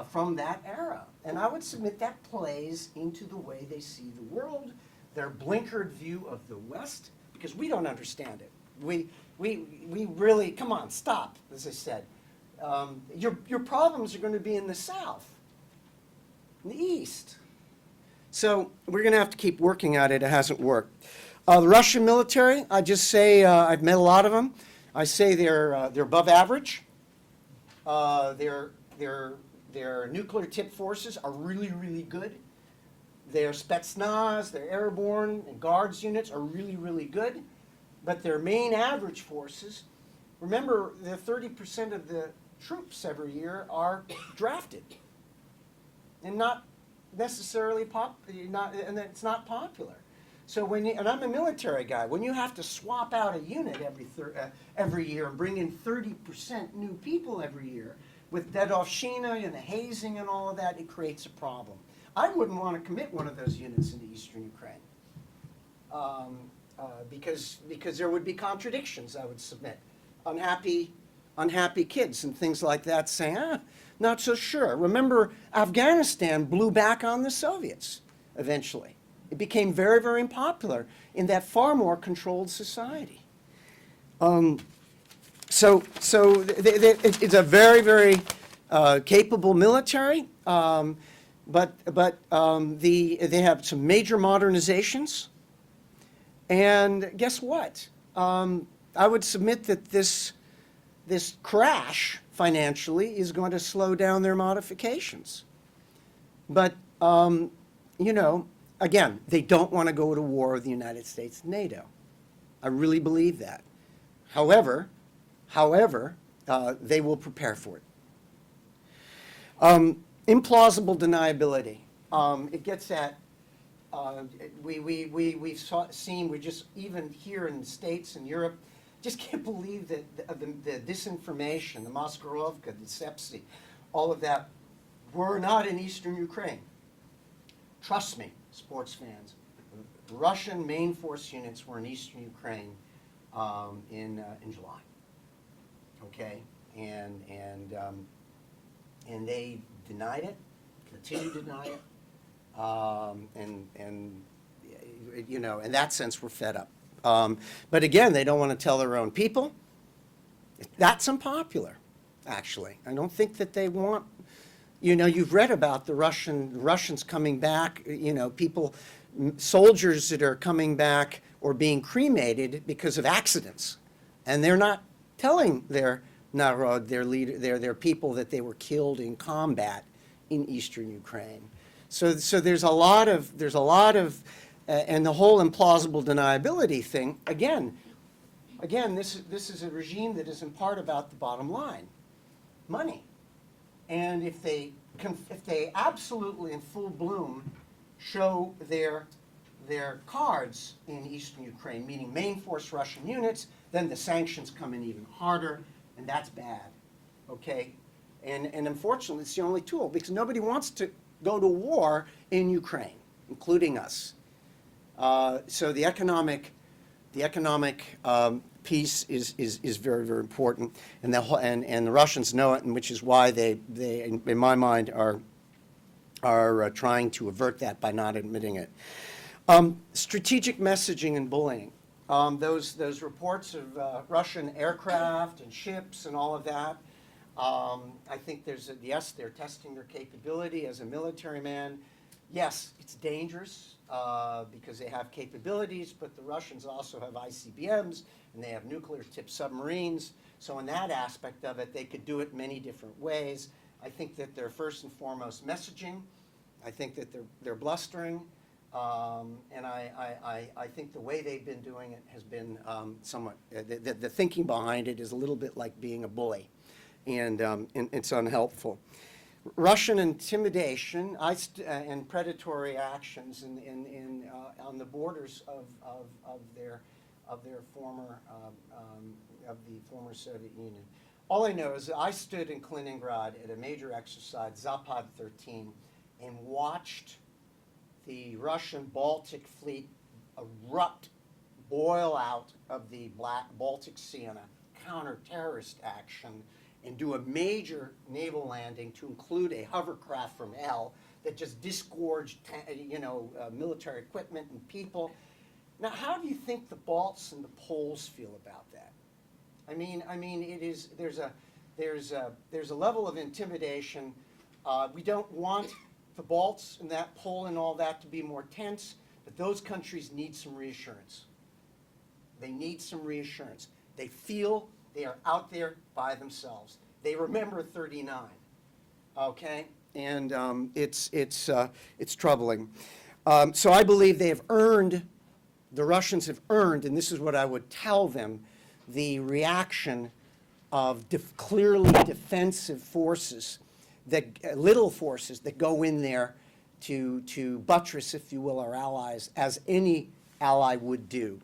from that era. And I would submit that plays into the way they see the world, their blinkered view of the West, because we don't understand it. We really, come on, stop, as I said. Your problems are going to be in the South, in the East. So we're going to have to keep working at it. It hasn't worked. The Russian military, I just say, I've met a lot of them. I say they're above average. Their nuclear tip forces are really, really good. Their Spetsnaz, their airborne and guards units are really, really good. But their main average forces, remember, the 30% of the troops every year are drafted and not necessarily and it's not popular. So and I'm a military guy, when you have to swap out a unit every year and bring in 30% new people every year, with Dedovshchina and the hazing and all of that, it creates a problem. I wouldn't want to commit one of those units into Eastern Ukraine. Because there would be contradictions, I would submit. Unhappy kids and things like that saying, not so sure. Remember, Afghanistan blew back on the Soviets eventually. It became very, very unpopular in that far more controlled society. So it's a very, very capable military, but they have some major modernizations. And guess what? I would submit that this crash financially is going to slow down their modifications. But, you know, again, they don't want to go to war with the United States and NATO. I really believe that. However, they will prepare for it. Implausible deniability. It gets at, we've seen, we just, even here in the States and Europe, just can't believe that the disinformation, the Maskarovka, the Sepsi, all of that, were not in Eastern Ukraine. Trust me, sports fans. Russian main force units were in Eastern Ukraine in July. Okay, and they denied it, continue to deny it, and you know, in that sense, we're fed up. But again, they don't want to tell their own people. That's unpopular, actually. I don't think that they want. You know, you've read about the Russians coming back. You know, soldiers that are coming back or being cremated because of accidents, and they're not telling their narod, their people, that they were killed in combat in Eastern Ukraine. So there's a lot of, and the whole implausible deniability thing. Again, this is a regime that is in part about the bottom line, money. And if they absolutely in full bloom show their cards in Eastern Ukraine, meaning main force Russian units, then the sanctions come in even harder, and that's bad, okay? And unfortunately, it's the only tool, because nobody wants to go to war in Ukraine, including us. So the economic piece is very, very important, and the Russians know it, and which is why they in my mind are trying to avert that by not admitting it. Strategic messaging and bullying. Those reports of Russian aircraft and ships and all of that. I think yes, they're testing their capability as a military man. Yes, it's dangerous because they have capabilities, but the Russians also have ICBMs and they have nuclear-tipped submarines. So in that aspect of it, they could do it many different ways. I think that they're first and foremost messaging. I think that they're blustering. And I think the way they've been doing it has been somewhat, the thinking behind it is a little bit like being a bully, and it's unhelpful. Russian intimidation and predatory actions on the borders of the former Soviet Union. All I know is that I stood in Kaliningrad at a major exercise, Zapad 13, and watched the Russian Baltic fleet boil out of the Baltic Sea on a counter-terrorist action and do a major naval landing to include a hovercraft from hell that just disgorged, military equipment and people. Now, how do you think the Balts and the Poles feel about that? I mean, there's a level of intimidation. We don't want the Balts and that Pole and all that to be more tense, but those countries need some reassurance. They need some reassurance. They feel they are out there by themselves. They remember 39, okay? And it's troubling. So I believe they have earned, the Russians have earned, and this is what I would tell them, the reaction of clearly defensive forces, little forces that go in there to buttress, if you will, our allies, as any ally would do.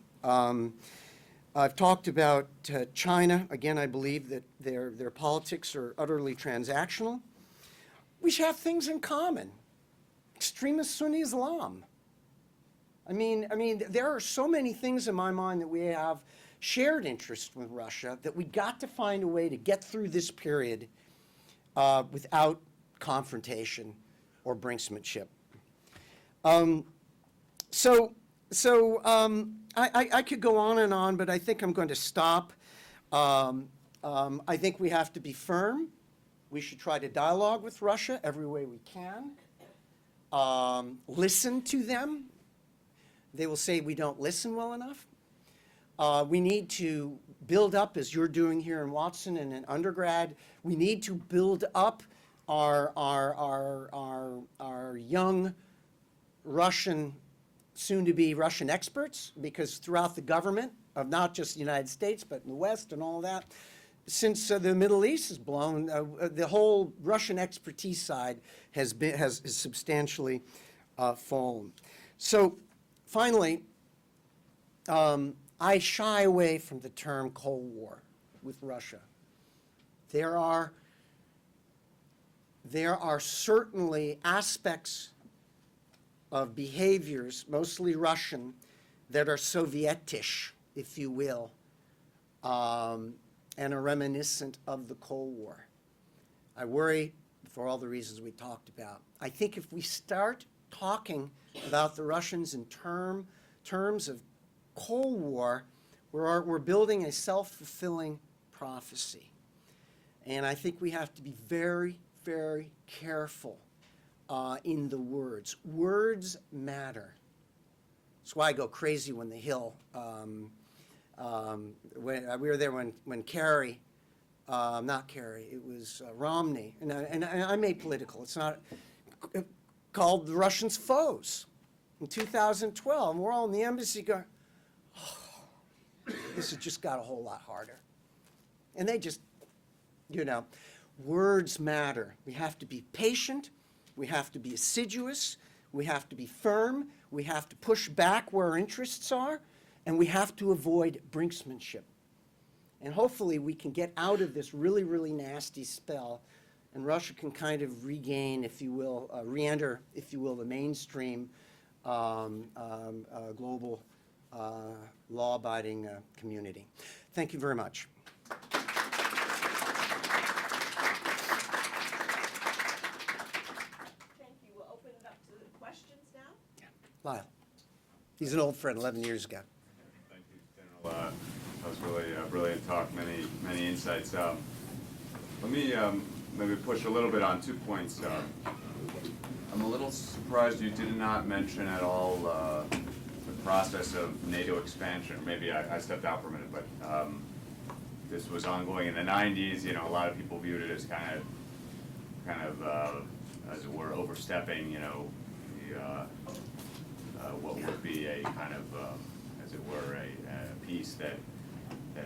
I've talked about China. Again, I believe that their politics are utterly transactional. We have things in common. Extremist Sunni Islam. I mean, there are so many things in my mind that we have shared interest with Russia that we got to find a way to get through this period without confrontation or brinksmanship. I could go on and on, but I think I'm going to stop. I think we have to be firm. We should try to dialogue with Russia every way we can. Listen to them. They will say we don't listen well enough. We need to build up, as you're doing here in Watson and in undergrad, we need to build up our young Russian, soon-to-be Russian experts, because throughout the government of not just the United States, but in the West and all that, since the Middle East has blown, the whole Russian expertise side has substantially fallen. So finally, I shy away from the term Cold War with Russia. There are certainly aspects of behaviors, mostly Russian, that are Sovietish, if you will, and are reminiscent of the Cold War. I worry for all the reasons we talked about. I think if we start talking about the Russians in terms of Cold War, we're building a self-fulfilling prophecy. And I think we have to be very, very careful in the words. Words matter. That's why I go crazy when the Hill, when we were there when Kerry, not Kerry, it was Romney, and I'm apolitical. It's not called the Russians foes in 2012. And we're all in the embassy going, oh, this has just got a whole lot harder. And they just, words matter. We have to be patient. We have to be assiduous. We have to be firm. We have to push back where our interests are. And we have to avoid brinksmanship. And hopefully we can get out of this really, really nasty spell, and Russia can kind of regain, if you will, re-enter, if you will, the mainstream global law-abiding community. Thank you very much. Thank you. We'll open it up to questions now. Yeah. Lyle. He's an old friend, 11 years ago. Thank you, General. That was really a brilliant talk, many insights. Let me maybe push a little bit on 2 points. I'm a little surprised you did not mention at all the process of NATO expansion. Maybe I stepped out for a minute, but this was ongoing in the 90s. A lot of people viewed it as kind of as it were, overstepping, what would be a kind of, as it were, a peace that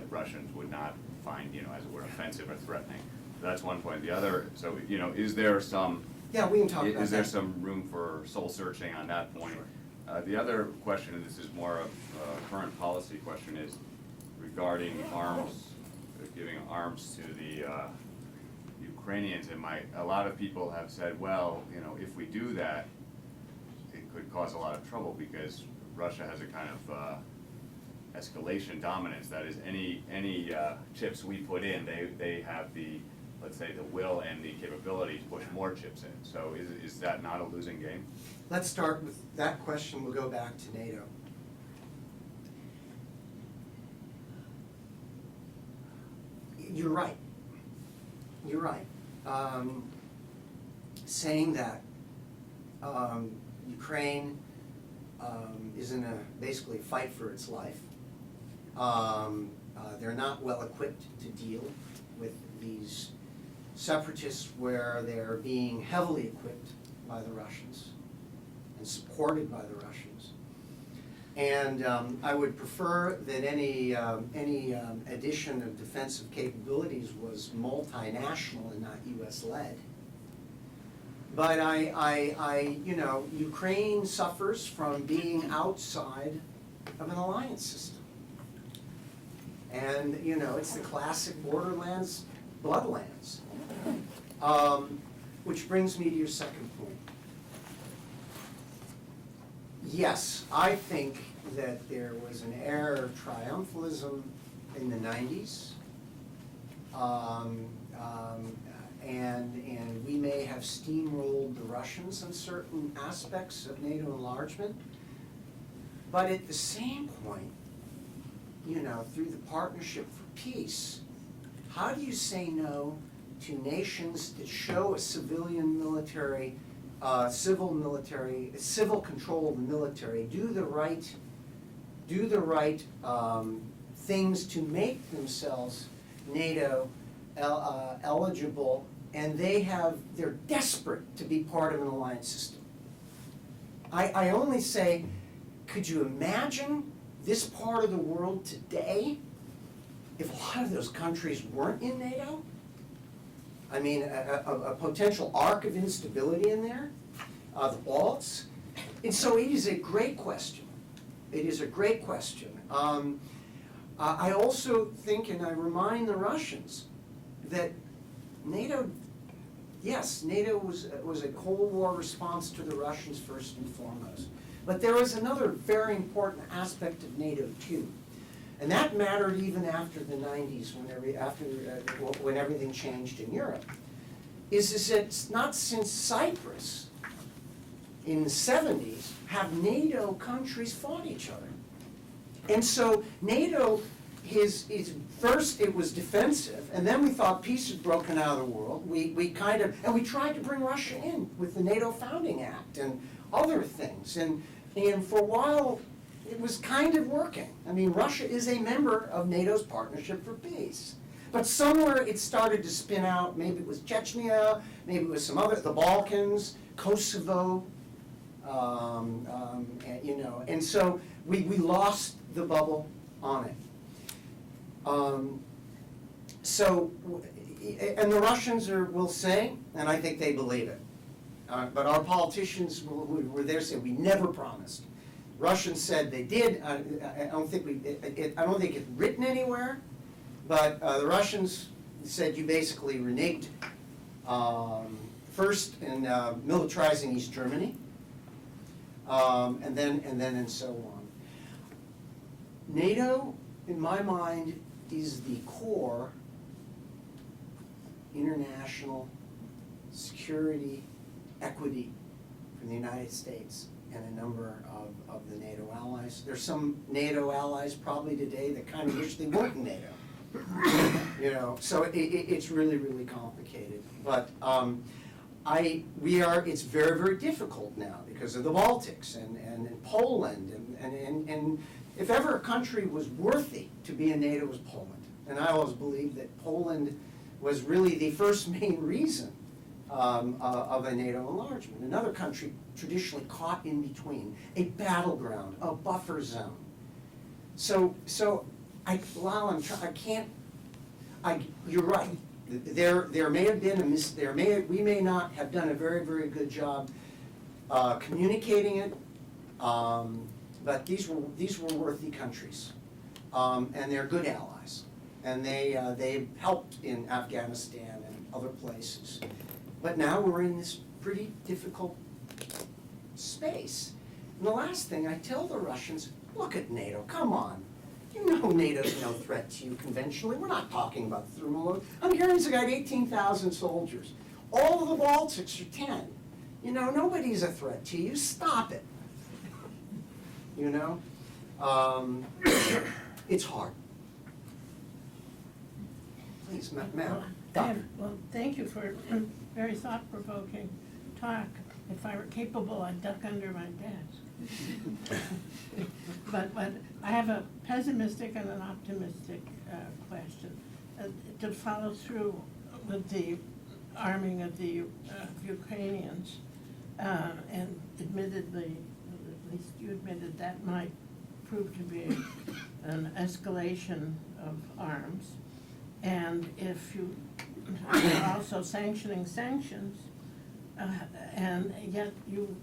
Russians would not find, as it were, offensive or threatening. That's one point. The other, so, is there some... Yeah, we can talk about that. Is there some room for soul searching on that point? Sure. The other question, and this is more of a current policy question, is regarding arms, giving arms to the Ukrainians. And a lot of people have said, well, if we do that, it could cause a lot of trouble because Russia has a kind of escalation dominance. That is, any chips we put in, they have the, let's say, the will and the capability to push more chips in. So is that not a losing game? Let's start with that question. We'll go back to NATO. You're right. You're right. Saying that Ukraine is in a basically fight for its life. They're not well equipped to deal with these separatists, where they're being heavily equipped by the Russians and supported by the Russians. And I would prefer that any addition of defensive capabilities was multinational and not U.S.-led. But Ukraine suffers from being outside of an alliance system. And, it's the classic borderlands, bloodlands. Which brings me to your second point. Yes, I think that there was an air of triumphalism in the 90s. And we may have steamrolled the Russians in certain aspects of NATO enlargement. But at the same point, through the Partnership for Peace, how do you say no to nations that show a civil control of the military, do the right things to make themselves NATO eligible, and they're desperate to be part of an alliance system. I only say, could you imagine this part of the world today if a lot of those countries weren't in NATO? I mean, a potential arc of instability in there, the Balts. And so it is a great question. It is a great question. I also think, and I remind the Russians, that NATO, yes, NATO was a Cold War response to the Russians first and foremost. But there was another very important aspect of NATO too. And that mattered even after the 90s, when everything changed in Europe, is that it's not since Cyprus in the 70s have NATO countries fought each other. And so NATO, first it was defensive, and then we thought peace had broken out of the world. We tried to bring Russia in with the NATO Founding Act and other things. And for a while, it was kind of working. I mean, Russia is a member of NATO's Partnership for Peace. But somewhere it started to spin out. Maybe it was Chechnya, maybe it was some other, the Balkans, Kosovo, and so we lost the bubble on it. And the Russians will say, and I think they believe it, but our politicians who were there said, we never promised. Russians said they did. I don't think it's written anywhere, but the Russians said you basically reneged first in militarizing East Germany, and then so on. NATO, in my mind, is the core international security equity for the United States and a number of the NATO allies. There's some NATO allies probably today that kind of wish they weren't in NATO. So it's really, really complicated. But it's very, very difficult now because of the Baltics and Poland and if ever a country was worthy to be in NATO, it was Poland. And I always believed that Poland was really the first main reason of a NATO enlargement. Another country traditionally caught in between, a battleground, a buffer zone. You're right. There may have been we may not have done a very, very good job communicating it, but these were worthy countries, and they're good allies, and they helped in Afghanistan and other places. But now we're in this pretty difficult space. And the last thing I tell the Russians, look at NATO, come on. You know NATO's no threat to you conventionally. We're not talking about thermal. Hungary's got 18,000 soldiers. All of the Baltics are 10. Nobody's a threat to you. Stop it. It's hard. Please, Matt. Well, thank you for a very thought-provoking talk. If I were capable, I'd duck under my desk. But I have a pessimistic and an optimistic question. To follow through with the arming of the Ukrainians, and admittedly, at least you admitted that might prove to be an escalation of arms. And if you are also sanctioning sanctions, and yet you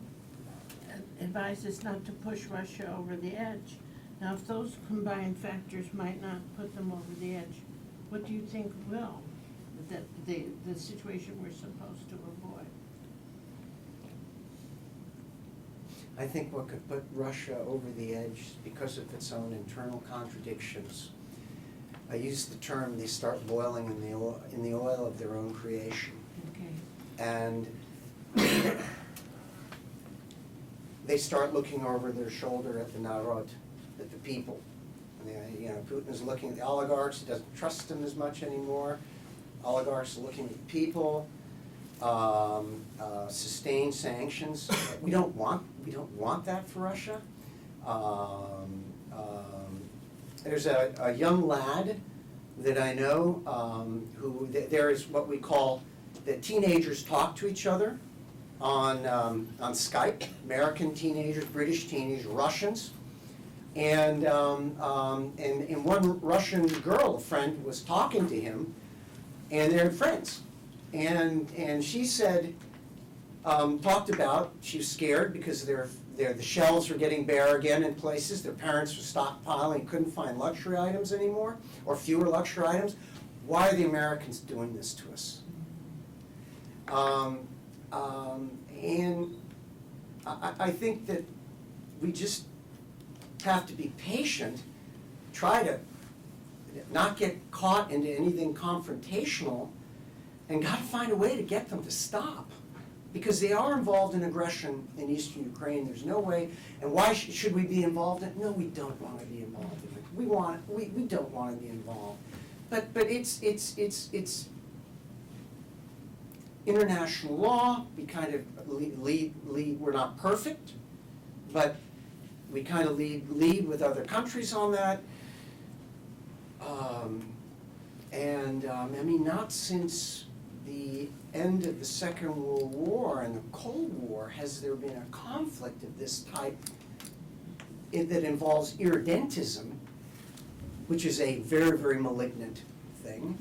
advise us not to push Russia over the edge. Now, if those combined factors might not put them over the edge, what do you think will? That the situation we're supposed to avoid? I think what could put Russia over the edge, because of its own internal contradictions, I use the term, they start boiling in the oil of their own creation. Okay. And they start looking over their shoulder at the narod, at the people. Putin is looking at the oligarchs, he doesn't trust them as much anymore. Oligarchs are looking at the people, sustained sanctions. We don't want that for Russia. there's a young lad that I know there is what we call that teenagers talk to each other on Skype. American teenagers, British teenagers, Russians, and one Russian girl, a friend, was talking to him, and they're friends, and she said, talked about she was scared because the shelves were getting bare again in places. Their parents were stockpiling, couldn't find luxury items anymore, or fewer luxury items. Why are the Americans doing this to us? And I think that we just have to be patient, try to not get caught into anything confrontational, and got to find a way to get them to stop. Because they are involved in aggression in Eastern Ukraine. There's no way. And why should we be involved in it? No, we don't want to be involved in it. We don't want to be involved. But it's international law. We kind of lead. We're not perfect, but we kind of lead with other countries on that. I mean, not since the end of the Second World War and the Cold War has there been a conflict of this type that involves irredentism, which is a very, very malignant thing.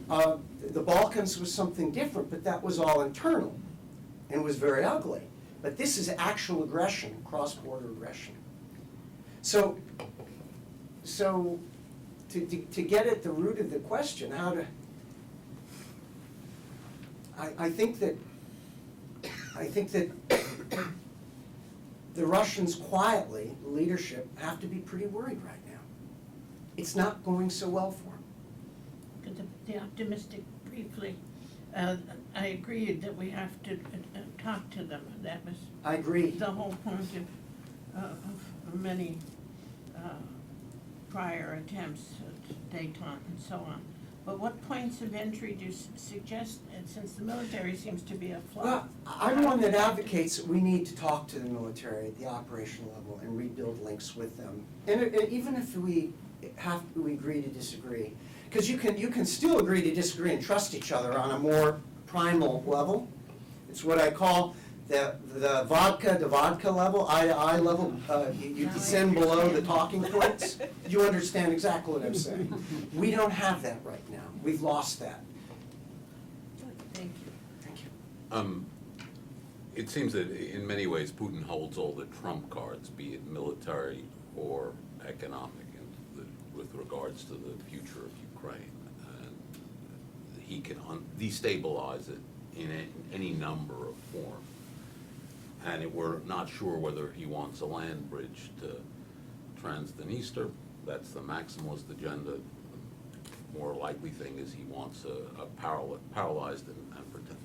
The Balkans was something different, but that was all internal and was very ugly. But this is actual aggression, cross-border aggression. So to get at the root of the question, how to I think that the Russians quietly, the leadership, have to be pretty worried right now. It's not going so well for them. To be optimistic briefly, I agreed that we have to talk to them. That was I agree. the whole point of many prior attempts at détente and so on. But what points of entry do you suggest, since the military seems to be a flop? Well, I'm one that advocates that we need to talk to the military at the operational level and rebuild links with them. And even if we agree to disagree, because you can still agree to disagree and trust each other on a more primal level. It's what I call the vodka to vodka level, eye to eye level. You descend below the talking points. You understand exactly what I'm saying. We don't have that right now. We've lost that. Thank you. Thank you. It seems that in many ways Putin holds all the trump cards, be it military or economic, with regards to the future of Ukraine. And he can destabilize it in any number of forms. And we're not sure whether he wants a land bridge to Transdniester. That's the maximalist agenda. The more likely thing is he wants a paralyzed and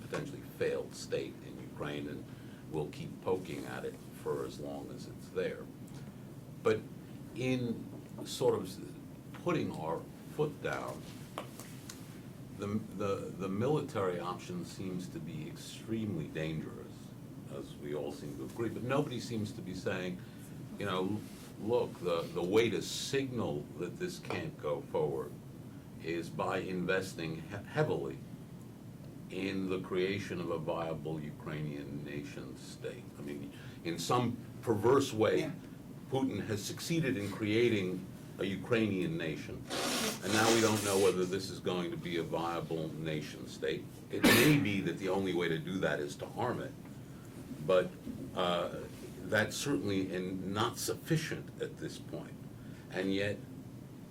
potentially failed state in Ukraine, and will keep poking at it for as long as it's there. But in sort of putting our foot down, the military option seems to be extremely dangerous, as we all seem to agree. But nobody seems to be saying, you know, look, the way to signal that this can't go forward is by investing heavily in the creation of a viable Ukrainian nation state. I mean, in some perverse way, Yeah. Putin has succeeded in creating a Ukrainian nation, and now we don't know whether this is going to be a viable nation state. It may be that the only way to do that is to arm it, but that's certainly not sufficient at this point. And yet,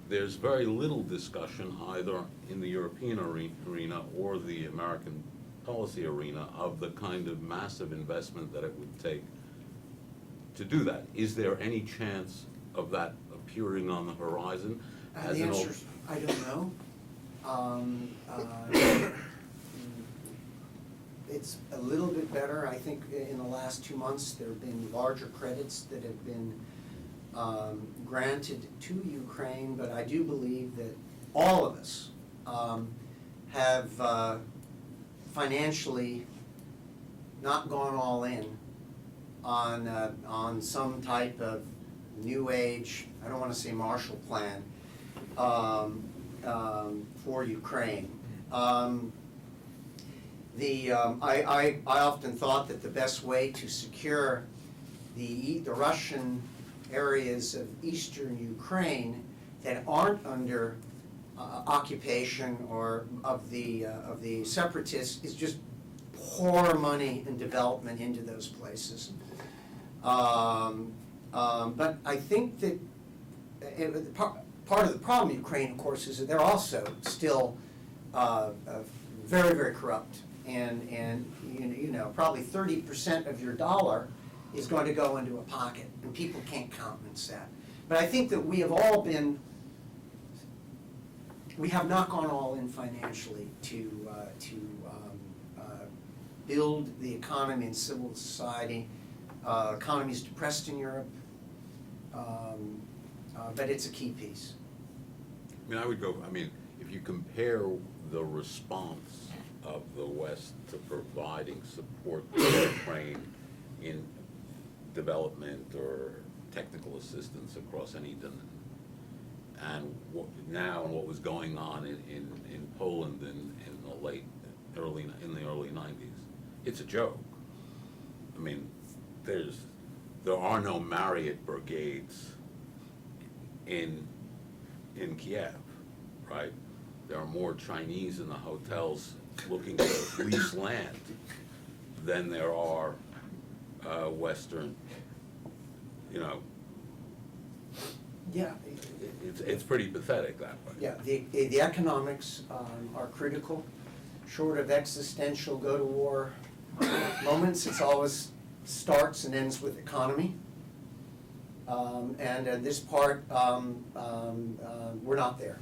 there's very little discussion either in the European arena or the American policy arena of the kind of massive investment that it would take to do that. Is there any chance of that appearing on the horizon? The answer is, I don't know. It's a little bit better. I think in the last 2 months there have been larger credits that have been granted to Ukraine, but I do believe that all of us have financially not gone all in on some type of new age, I don't want to say Marshall Plan, for Ukraine. I often thought that the best way to secure the Russian areas of eastern Ukraine that aren't under occupation or of the separatists is just pour money and development into those places. But I think that part of the problem in Ukraine, of course, is that they're also still very, very corrupt. And you know, probably 30% of your dollar is going to go into a pocket, and people can't countenance that. But I think that we have not gone all in financially to build the economy and civil society. Economy is depressed in Europe, but it's a key piece. I mean, if you compare the response of the West to providing support to Ukraine in development or technical assistance across any domain, and what was going on in Poland in the early 90s, it's a joke. I mean, there are no Marriott brigades in Kiev, right? There are more Chinese in the hotels looking to lease land than there are Western, you know. Yeah. It's pretty pathetic that way. Yeah, the economics are critical. Short of existential go-to-war moments, it's always starts and ends with economy. And this part, we're not there.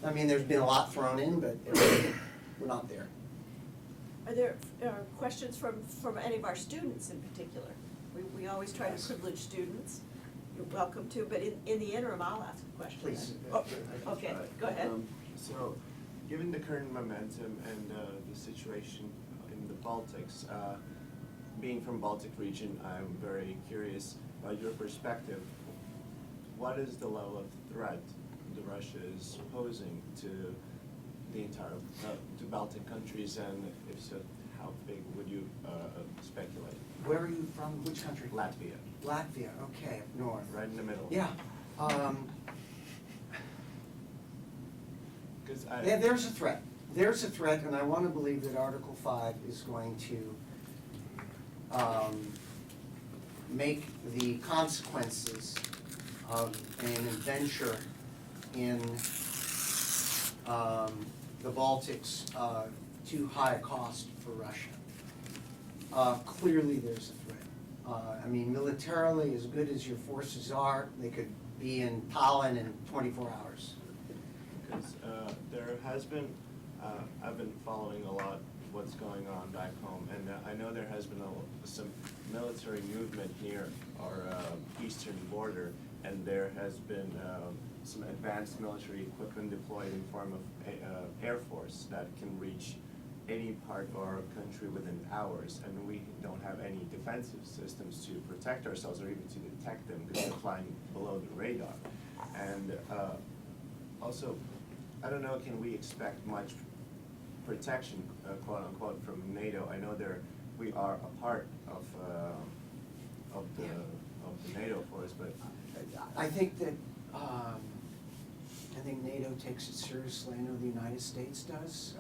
I mean, there's been a lot thrown in, but we're not there. Are there questions from any of our students in particular? We always try to privilege students. You're welcome to, but in the interim, I'll ask a question. Please. Oh, okay, go ahead. So, given the current momentum and the situation in the Baltics, being from Baltic region, I'm very curious about your perspective. What is the level of threat that Russia is posing to the entire to Baltic countries, and if so, how big would you speculate? Where are you from? Which country? Latvia, Latvia, okay, up north. right in the middle. Yeah. Because There's a threat. There's a threat, and I want to believe that Article 5 is going to make the consequences of an adventure in the Baltics too high a cost for Russia. Clearly there's a threat. I mean, militarily, as good as your forces are, they could be in Tallinn in 24 hours. Because there has been, I've been following a lot what's going on back home, and I know there has been some military movement near our eastern border, and there has been some advanced military equipment deployed in form of Air Force that can reach any part of our country within hours, and we don't have any defensive systems to protect ourselves or even to detect them because they're flying below the radar. And also, I don't know, can we expect much protection, quote unquote, from NATO? I know we are a part of the NATO force, but I think that NATO takes it seriously. I know the United States does.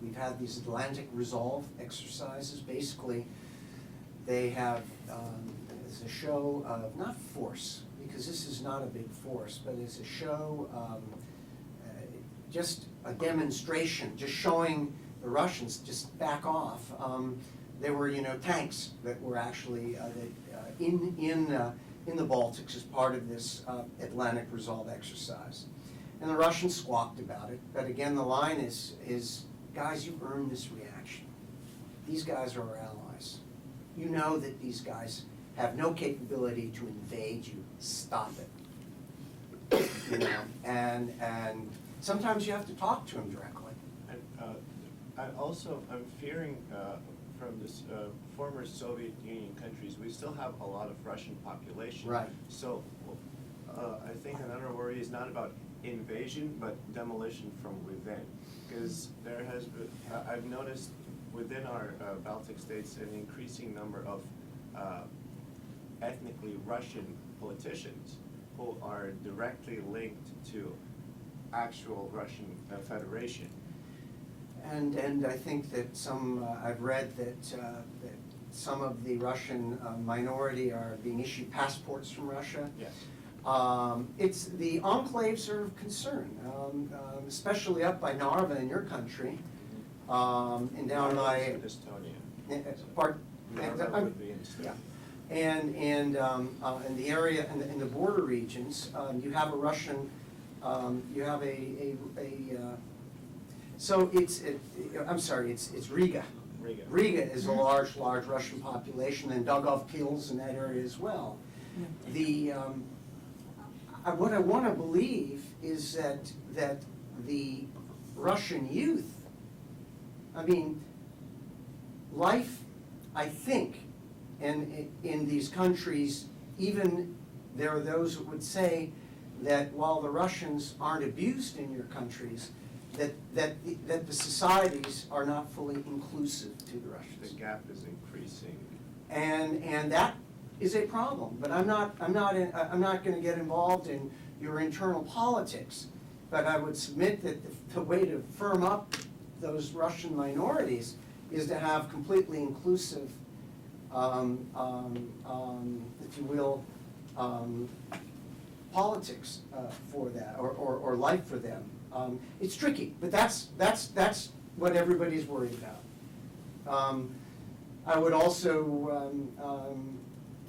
We've had these Atlantic Resolve exercises. Basically, they have it's a show of not force, because this is not a big force, but it's a show, just a demonstration, just showing the Russians just back off. There were, tanks that were actually in the Baltics as part of this Atlantic Resolve exercise. And the Russians squawked about it, but again, the line is guys, you've earned this reaction. These guys are our allies. You know that these guys have no capability to invade you. Stop it. And sometimes you have to talk to them directly. And I'm fearing from this former Soviet Union countries, we still have a lot of Russian population. Right. So I think another worry is not about invasion, but demolition from within. Because there has been, I've noticed within our Baltic states an increasing number of ethnically Russian politicians who are directly linked to actual Russian Federation. And I think that I've read that some of the Russian minority are being issued passports from Russia. Yes. It's, the enclaves are of concern, especially up by Narva in your country, and down by. In Estonia. Narva would be in Estonia. Yeah, and in the area, in the border regions, you have a Russian, you have so I'm sorry, it's Riga. Riga. Riga is a large Russian population, and Dugov Pils in that area as well. What I want to believe is that the Russian youth, I mean, life, I think, and in these countries, even there are those who would say that while the Russians aren't abused in your countries, that the societies are not fully inclusive to the Russians. The gap is increasing. And that is a problem. But I'm not going to get involved in your internal politics. But I would submit that the way to firm up those Russian minorities is to have completely inclusive, if you will, politics for that, or life for them. It's tricky, but that's what everybody's worried about. I would also,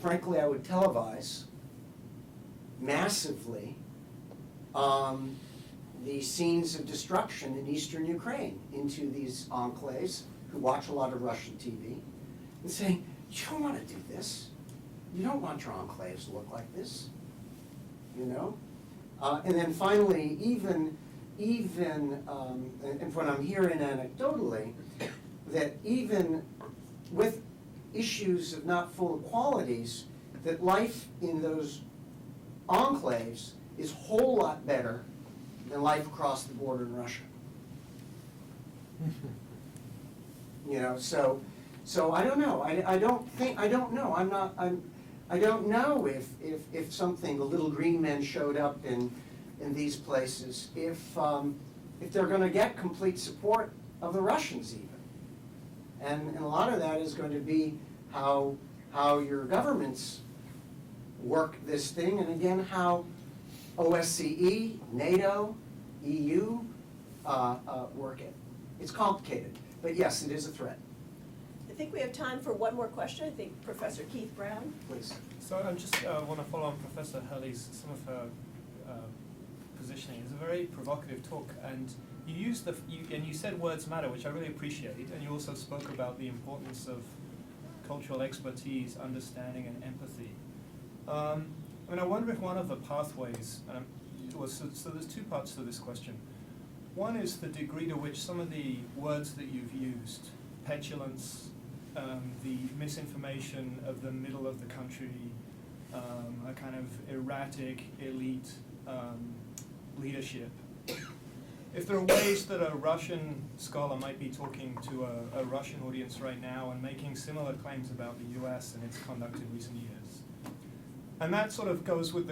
frankly, I would televise massively the scenes of destruction in Eastern Ukraine into these enclaves who watch a lot of Russian TV and say, you don't want to do this. You don't want your enclaves to look like this, you know? And then finally, even and what I'm hearing anecdotally, that even with issues of not full equalities, that life in those enclaves is a whole lot better than life across the border in Russia. You know, so I don't know. I don't know. I don't know if something, the little green men showed up in these places, if they're going to get complete support of the Russians even. And a lot of that is going to be how your governments work this thing, and again, how OSCE, NATO, EU work it. It's complicated, but yes, it is a threat. I think we have time for one more question. I think Professor Keith Brown. Please. So I just want to follow on Professor Hurley's, some of her positioning. It's a very provocative talk, and you used you said words matter, which I really appreciate, and you also spoke about the importance of cultural expertise, understanding, and empathy. I mean, I wonder if one of the pathways, so there's two parts to this question. One is the degree to which some of the words that you've used, petulance, the misinformation of the middle of the country, a kind of erratic elite leadership. If there are ways that a Russian scholar might be talking to a Russian audience right now and making similar claims about the US and its conduct in recent years. And that sort of goes with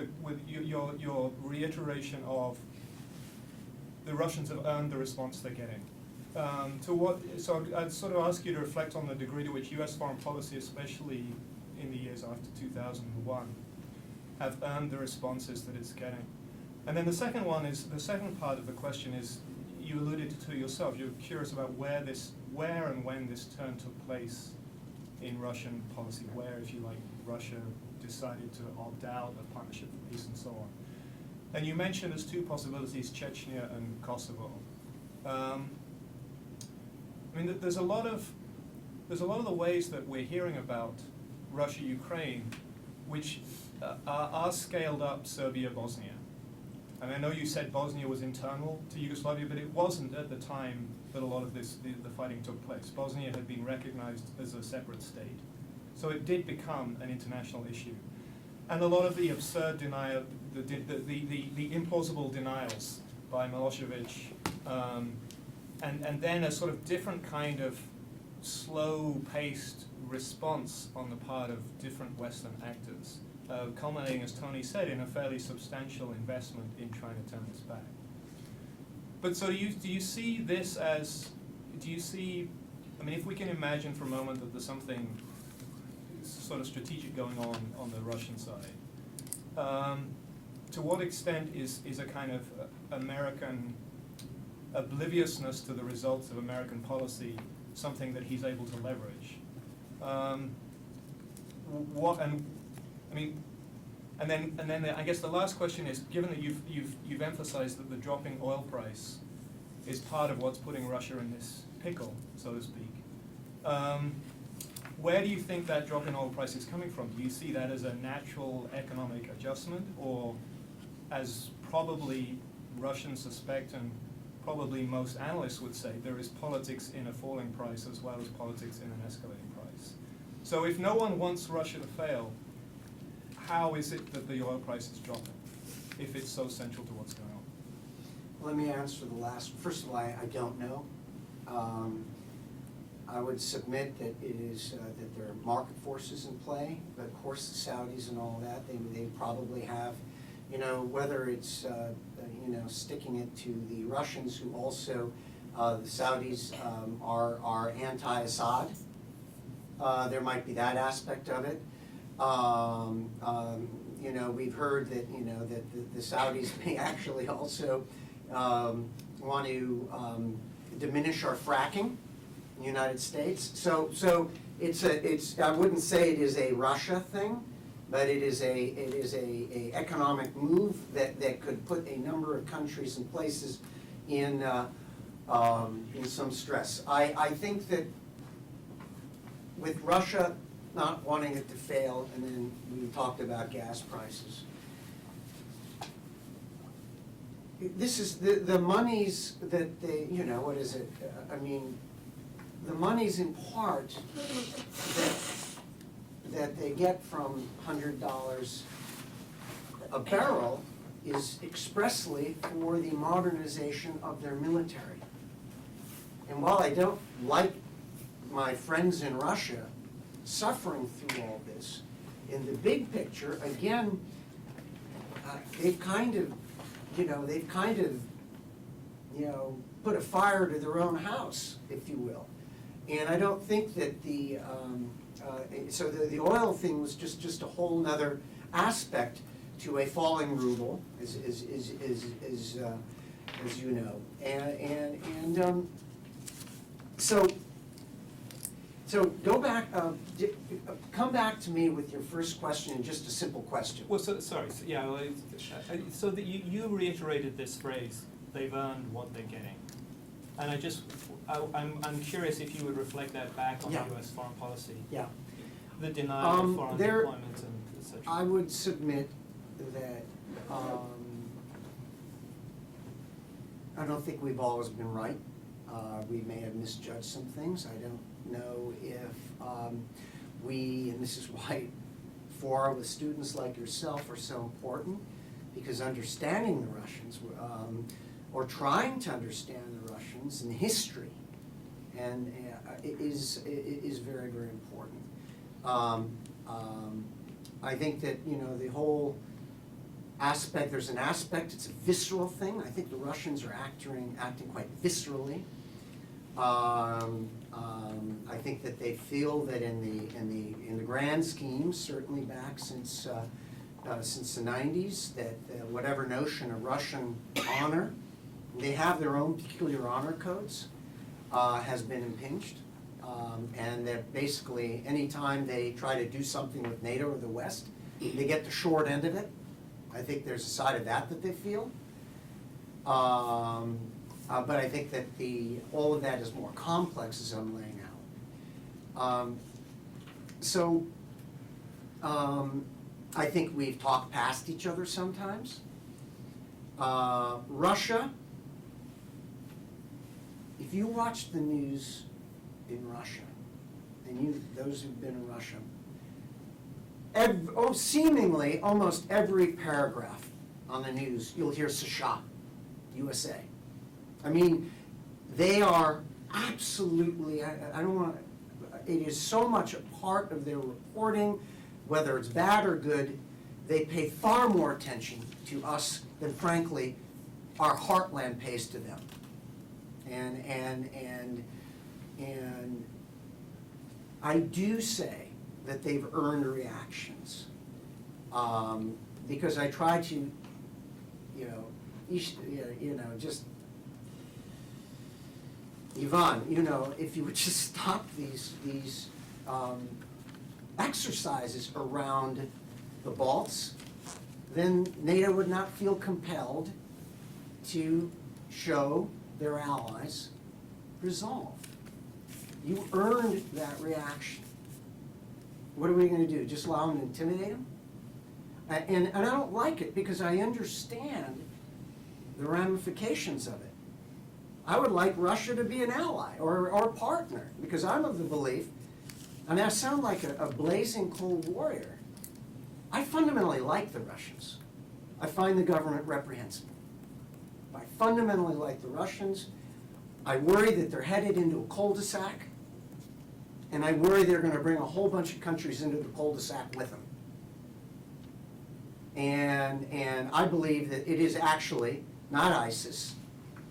your reiteration of the Russians have earned the response they're getting. So I'd sort of ask you to reflect on the degree to which US foreign policy, especially in the years after 2001, have earned the responses that it's getting. And then the second one is, the second part of the question is, you alluded to yourself, you're curious about where and when this turn took place in Russian policy, where, if you like, Russia decided to opt out of Partnership for Peace and so on. And you mentioned as two possibilities, Chechnya and Kosovo. I mean, there's a lot of the ways that we're hearing about Russia-Ukraine, which are scaled up Serbia-Bosnia. And I know you said Bosnia was internal to Yugoslavia, but it wasn't at the time that a lot of the fighting took place. Bosnia had been recognized as a separate state. So it did become an international issue. And a lot of the absurd the implausible denials by Milosevic, and then a sort of different kind of slow-paced response on the part of different Western actors, culminating, as Tony said, in a fairly substantial investment in trying to turn this back. But so do you see this as, I mean, if we can imagine for a moment that there's something sort of strategic going on the Russian side, to what extent is a kind of American obliviousness to the results of American policy something that he's able to leverage? And then I guess the last question is, given that you've emphasized that the dropping oil price is part of what's putting Russia in this pickle, so to speak, where do you think that drop in oil price is coming from? Do you see that as a natural economic adjustment, or as probably Russians suspect, and probably most analysts would say, there is politics in a falling price as well as politics in an escalating price? So if no one wants Russia to fail, how is it that the oil price is dropping, if it's so central to what's going on? Let me answer the last. First of all, I don't know. I would submit that it is that there are market forces in play, but of course the Saudis and all that, they probably have, whether it's sticking it to the Russians, who also the Saudis are anti-Assad. There might be that aspect of it. We've heard that that the Saudis may actually also want to diminish our fracking in the United States. So it's I wouldn't say it is a Russia thing, but it is a economic move that could put a number of countries and places in some stress. I think that with Russia not wanting it to fail, and then we talked about gas prices. This is the monies that they, what is it? The monies in part that they get from $100 a barrel is expressly for the modernization of their military. And while I don't like my friends in Russia suffering through all this, in the big picture, again, they've kind of put a fire to their own house, if you will. And I don't think that the oil thing was just a whole nother aspect to a falling ruble, as you know, and so go back, come back to me with your first question, and just a simple question. Well, so that you reiterated this phrase, they've earned what they're getting. And I'm curious if you would reflect that back on U.S. foreign policy. Yeah. The denial of foreign deployment and et cetera. I would submit that I don't think we've always been right. We may have misjudged some things. I don't know if and this is why fora with students like yourself are so important, because understanding the Russians, or trying to understand the Russians and history, and is very, very important. I think that the whole aspect, there's an aspect, it's a visceral thing. I think the Russians are acting quite viscerally. I think that they feel that in the grand scheme, certainly back since the 90s, that whatever notion of Russian honor, they have their own peculiar honor codes, has been impinged, and that basically any time they try to do something with NATO or the West, they get the short end of it. I think there's a side of that they feel. But I think that all of that is more complex, as I'm laying out. I think we've talked past each other sometimes. Russia, if you watch the news in Russia, and those who've been in Russia, seemingly almost every paragraph on the news, you'll hear Sasha, USA. I mean, they are absolutely, I don't want, it is so much a part of their reporting, whether it's bad or good. They pay far more attention to us than, frankly, our heartland pays to them. And I do say that they've earned reactions, because I try to, just, Yvonne, if you would just stop these exercises around the Balts, then NATO would not feel compelled to show their allies resolve. You earned that reaction. What are we going to do? Just allow them to intimidate them? And I don't like it, because I understand the ramifications of it. I would like Russia to be an ally or a partner, because I'm of the belief, I mean, I sound like a blazing Cold Warrior. I fundamentally like the Russians. I find the government reprehensible. I fundamentally like the Russians. I worry that they're headed into a cul-de-sac, and I worry they're going to bring a whole bunch of countries into the cul-de-sac with them. And I believe that it is actually, not ISIS,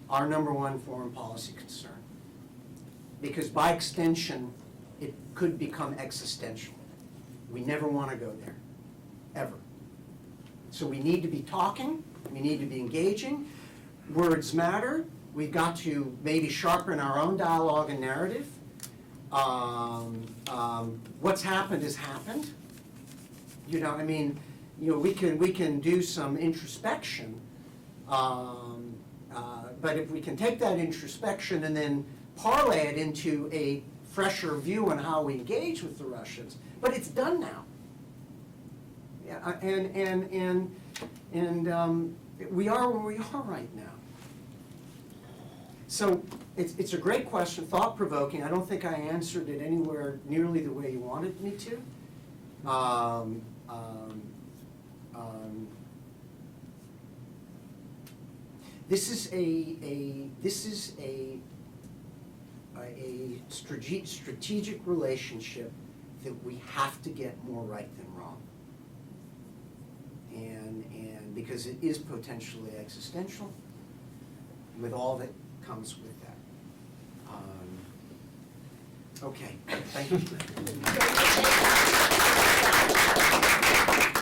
our #1 foreign policy concern. Because by extension, it could become existential. We never want to go there, ever. So we need to be talking, we need to be engaging. Words matter. We've got to maybe sharpen our own dialogue and narrative. What's happened has happened. We can do some introspection, but if we can take that introspection and then parlay it into a fresher view on how we engage with the Russians, but it's done now. Yeah, and we are where we are right now. So it's a great question, thought-provoking. I don't think I answered it anywhere nearly the way you wanted me to. This is a strategic relationship that we have to get more right than wrong. And because it is potentially existential, with all that comes with that. Okay, thank you.